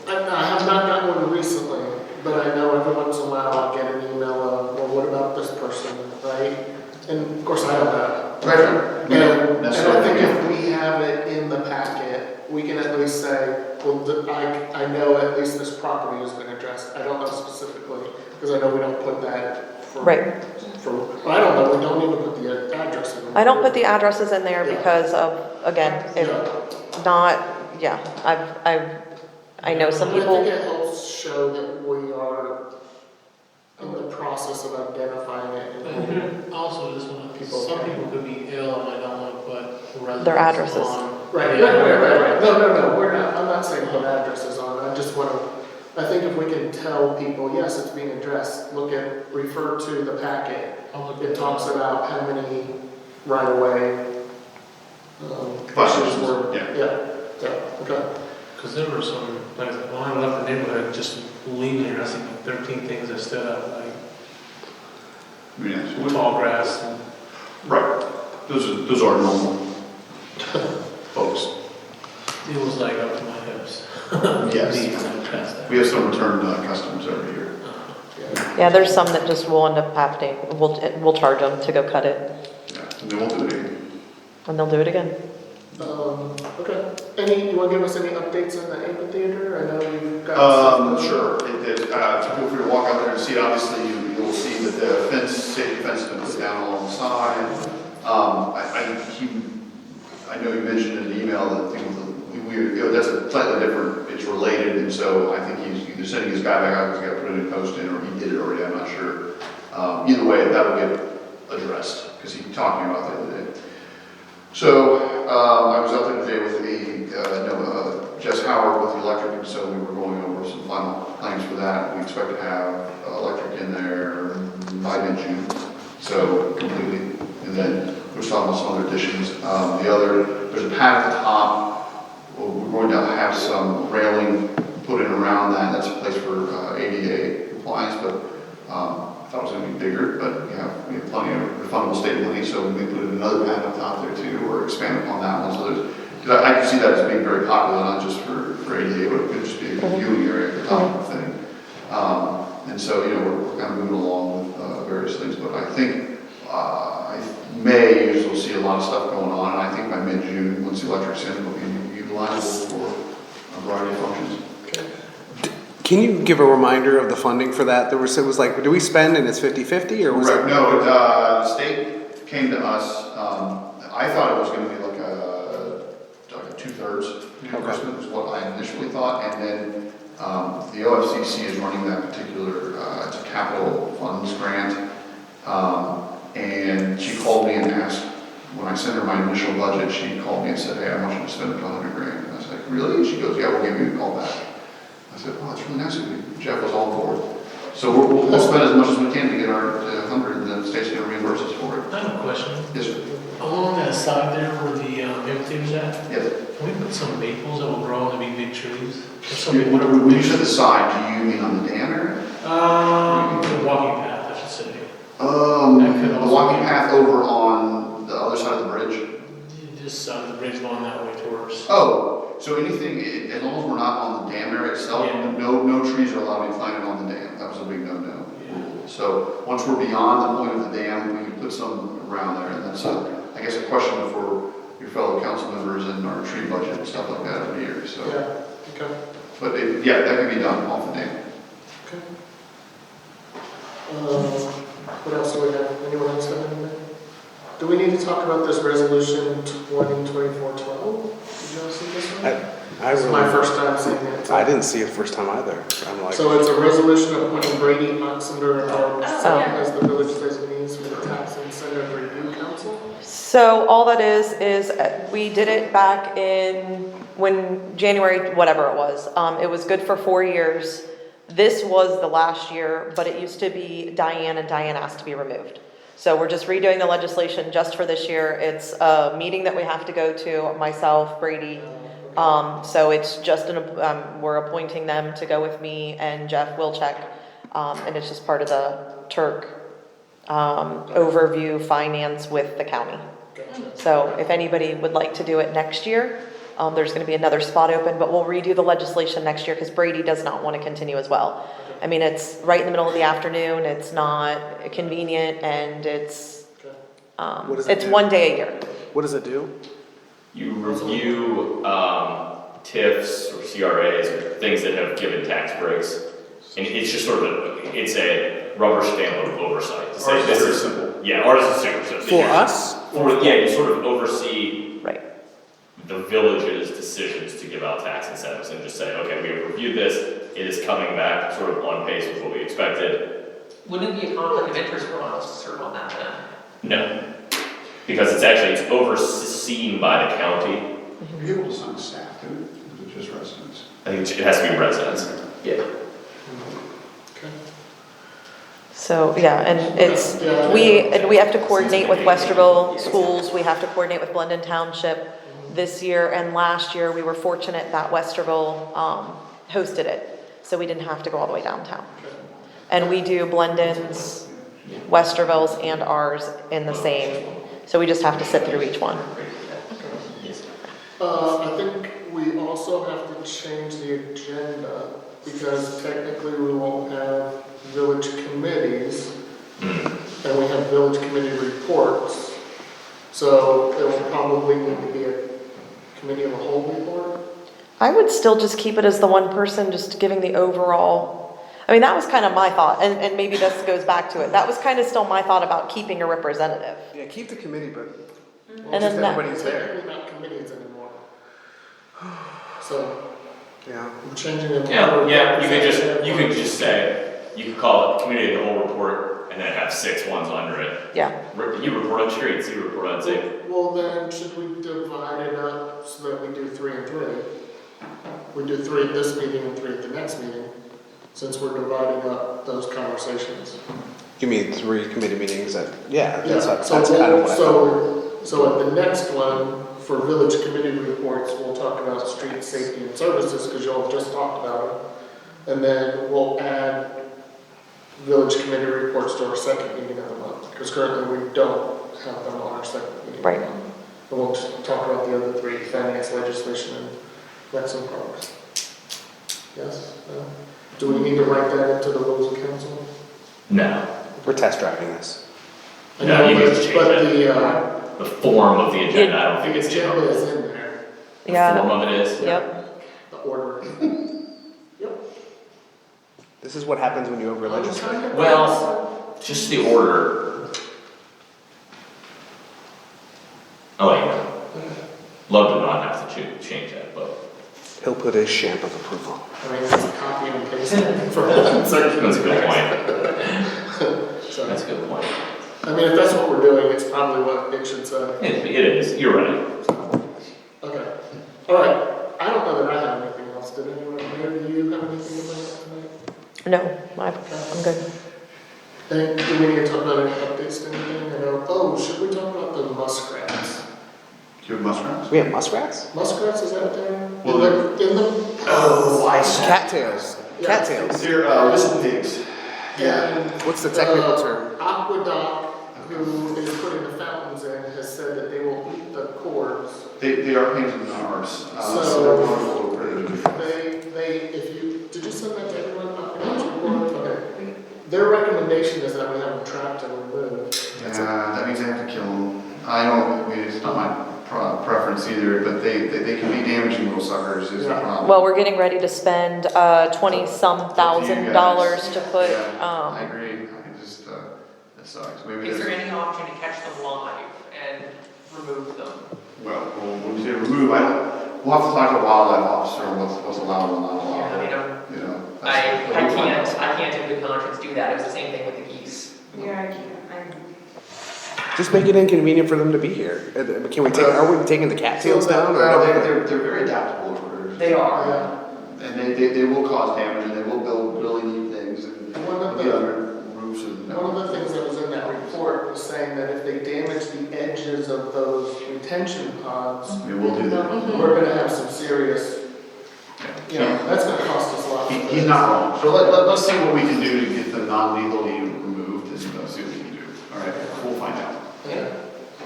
I have not gotten one recently, but I know every once in a while I get an email of, well, what about this person, right? And of course I don't know. Right. And I think if we have it in the packet, we can at least say, well, I know at least this property has been addressed. I don't know specifically, because I know we don't put that for. Right. I don't know, we don't even put the address in. I don't put the addresses in there because of, again, if not, I know some I people, think it helps show that we are in the process of identifying it. And Also, this one, some people could be ill and I don't want to put residents Their addresses. on. Right. No, we're not, I'm not saying put addresses on, I just want to, I think if we can tell people, yes, it's being addressed, refer to the packet. I'll look It at talks about how many right-of-way Violations, were. yeah. Okay. Because there were some, like, when I left the neighborhood, just leaving here, I see like 13 things that stood up, like Yeah, tall grass and. right. Those are normal folks. It was like up to my hips. Yes. Deep, and past that. We have some return customers every year. yeah, there's some that just will end up happening, we'll charge them to go cut it, Yeah, and they won't do it again. and they'll do it again. Okay. You want to give us any updates on the amphitheater? I know you've got. Sure. So feel free to walk out there and see it. Obviously, you'll see that the safety fence has been put down along the side. I know you mentioned in the email that thing with that's a slightly different, it's related, and so I think he's either sending his guy back out because he's got to put a new post in, or he did it already, I'm not sure. Either way, that'll get addressed, because he talked to me about that the other day. So, I was out there today with Jess Howard with the electric, and so we were going over some final plans for that. We expect to have electric in there by mid-June, so completely. And then we're talking about some other additions. There's a pad at the top. We're going to have some railing put in around that. That's a place for ADA compliance, but I thought it was going to be bigger, but we have plenty of refundable state money, so we put another pad up top there too, or expand upon that one. So there's, because I can see that as being very popular, not just for ADA, but it could just be a viewing area at the top of the thing. And so, we're kind of moving along with various things, but I think May usually we'll see a lot of stuff going on, and I think by mid-June, once the electric's in, it'll be utilizable for a variety of functions. Can you give a reminder of the funding for that? It was like, do we spend and it's 50/50 or was Right, it? no, the state came to us, I thought it was gonna be like a 2/3 reimbursement, was what I initially thought, and then, the OFCC is running that particular, it's a capital funds grant, and she called me and asked, when I sent her my initial budget, she called me and said, hey, I want you to spend $100,000, and I was like, really? And she goes, yeah, we'll give you a call back. I said, oh, that's really nice of you. Jeff was all board. So we'll spend as much as we can to get our 100, and then the state's gonna reimburse us for it. I have a question. Yes, sir. Along that side there where the empty was at, Yes. can we put some maples that will grow into big trees? Or So something, when whatever. you said the side, do you mean on the dam area? The walking path, I should say. The walking path over on the other side of the bridge? Just the bridge going that way towards. Oh, so anything, as long as we're not on the dam area itself, Yeah. no trees are allowed to be planted on the dam. That was a big no-no. So once we're beyond the point of the dam, we can put some around there, and that's I guess a question for your fellow council members and our tree budget and stuff like that every year, so. Yeah, okay. But that can be done off the dam. Okay. What else do we have? Anyone else have anything? Do we need to talk about this resolution 2024-12? Did you all see this one? This is my first time seeing it. I didn't see it first time either. I'm like, So it's a resolution appointing Brady Oxender and Barb Oh, yeah. as the village designees for the Tax Incentive Review Council. So all that is we did it back in when January, whatever it was. It was good for 4 years. This was the last year, but it used to be Diane, and Diane asked to be removed. So we're just redoing the legislation just for this year. It's a meeting that we have to go to, myself, Brady. So it's just we're appointing them to go with me and Jeff Wilczek. And it's just part of the Turk overview finance with the county. So if anybody would like to do it next year, there's going to be another spot open, but we'll redo the legislation next year because Brady does not want to continue as well. I mean, it's right in the middle of the afternoon, it's not convenient, and it's What does it do? 1 day a year. what does it do? You review TIFs or CRAs or things that have given tax breaks. And it's just sort of it's a rubber stamp of oversight to say Ours is this very is simple. Yeah, ours is super simple. For us? You sort of oversee Right. the village's decisions to give out tax incentives and just say, okay, we have reviewed this, it is coming back sort of on pace with what we expected. Wouldn't it be a conflict of interest for one of us to serve on that then? No, because it's overseen by the county. Are you able to assign staff to it, or is it just residents? I think it has to be residents. Yeah. Okay. So, yeah, and it's, we have to coordinate with Westerville schools, we have to coordinate with Blendon Township. This year and last year, we were fortunate that Westerville hosted it, so we didn't have to go all the way downtown. And we do Blendon's, Westerville's, and ours in the same, so we just have to sit through each one. I think we also have to change the agenda because technically we won't have village committees and we have village committee reports. So it will probably need to be a committee of the whole report. I would still just keep it as the one person, just giving the overall, I mean, that was kind of my thought, and maybe this goes back to it. That was kind of still my thought about keeping a representative. Yeah, keep the committee, but And just then that- everybody's there. Technically not committees anymore. So Yeah. we're changing it. Yeah, you could just say, you could call it committee of the whole report, and then have 6 ones under it. Yeah, You report on streets, you report on safety. Well, then, should we divide it up so that we do 3 and 3? We do 3 at this meeting and 3 at the next meeting, since we're dividing up those conversations. You mean 3 committee meetings that, yeah, Yeah, that's so kind of what I thought. So at the next one, for village committee reports, we'll talk about street safety and services, because y'all just talked about it. And then we'll add village committee reports to our second meeting of the month, because currently we don't have them on our second meeting. Right. And we'll just talk about the other 3, finance, legislation, and recs and parks. Yes? No? Do we need to write that into the rules of council? No, We're test driving this. I No, know, you can but- just change but it. The form of the agenda, I don't think the it's in agenda there. is in there, The yeah, form of it is. yep. the order. This is what happens when you over legislate. Well, just the order. I'll let you know. Love to not have to change that, but He'll put his stamp of approval. I mean, it's a copy and paste from one section. that's a good point. So, That's a good point. I mean, if that's what we're doing, it's probably what it should say. It is, you're right. Okay, all right. I don't know that I have anything else. Did anyone here, do you have anything to bring up tonight? No, I'm good. And do we need to talk about any updates to anything? I know, oh, should we talk about the muskrats? Do you have muskrats? We have muskrats? Muskrats, is that there? Well, In the. I Cattails. Yeah. Cattails. They're, whistle pigs. And What's the technical term? Aqueduct, who is putting the fountains in, has said that they will eat the cords. They are pains in the arse. So- So they're wonderful critters. If you, did you send that to everyone? Okay. Their recommendation is that we have them trapped and removed. Yeah, that means I have to kill them. I mean, it's not my preference either, but they can be damaging little suckers is the Yeah. problem. Well, we're getting ready to spend, $20-some thousand dollars to put, Yeah, I agree. I just, that sucks. Maybe Is there there's, any option to catch them live and remove them? well, when you say remove, we'll have to talk to a wildlife officer on what's allowed and not allowed. Yeah, I know. You know. I can't in good conscience do that. It was the same thing with the geese. Yeah, I can't, Just make it inconvenient for them to be here. Can we take, are we taking the cattails down? or Well, what? they're very adaptable critters. They are. Yeah. And they will cause damage and they will build really neat things and One of be the, under roofs and. one of the things that was in that report was saying that if they damage the edges of those retention ponds, We will do that. we're gonna have some serious, you know, that's gonna cost us a lot. He's not wrong. So let's see what we can do to get them non-legally removed and see what we can do. All right, we'll find out. Yeah.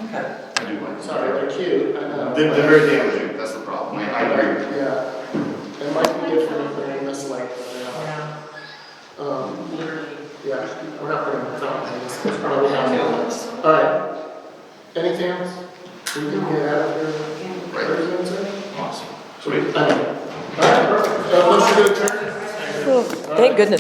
Okay. I do like them. Sorry, they're cute, I know. They're very damaging, that's the problem. I agree. Yeah. It might be different if they're in this lake, but they are. Yeah. Literally. Yeah, we're not putting them out in this, probably have. All right. Anything else? We can get out of here. Right. Everything's in? Awesome. Sweet. All right, perfect. Motion to adjourn? thank goodness.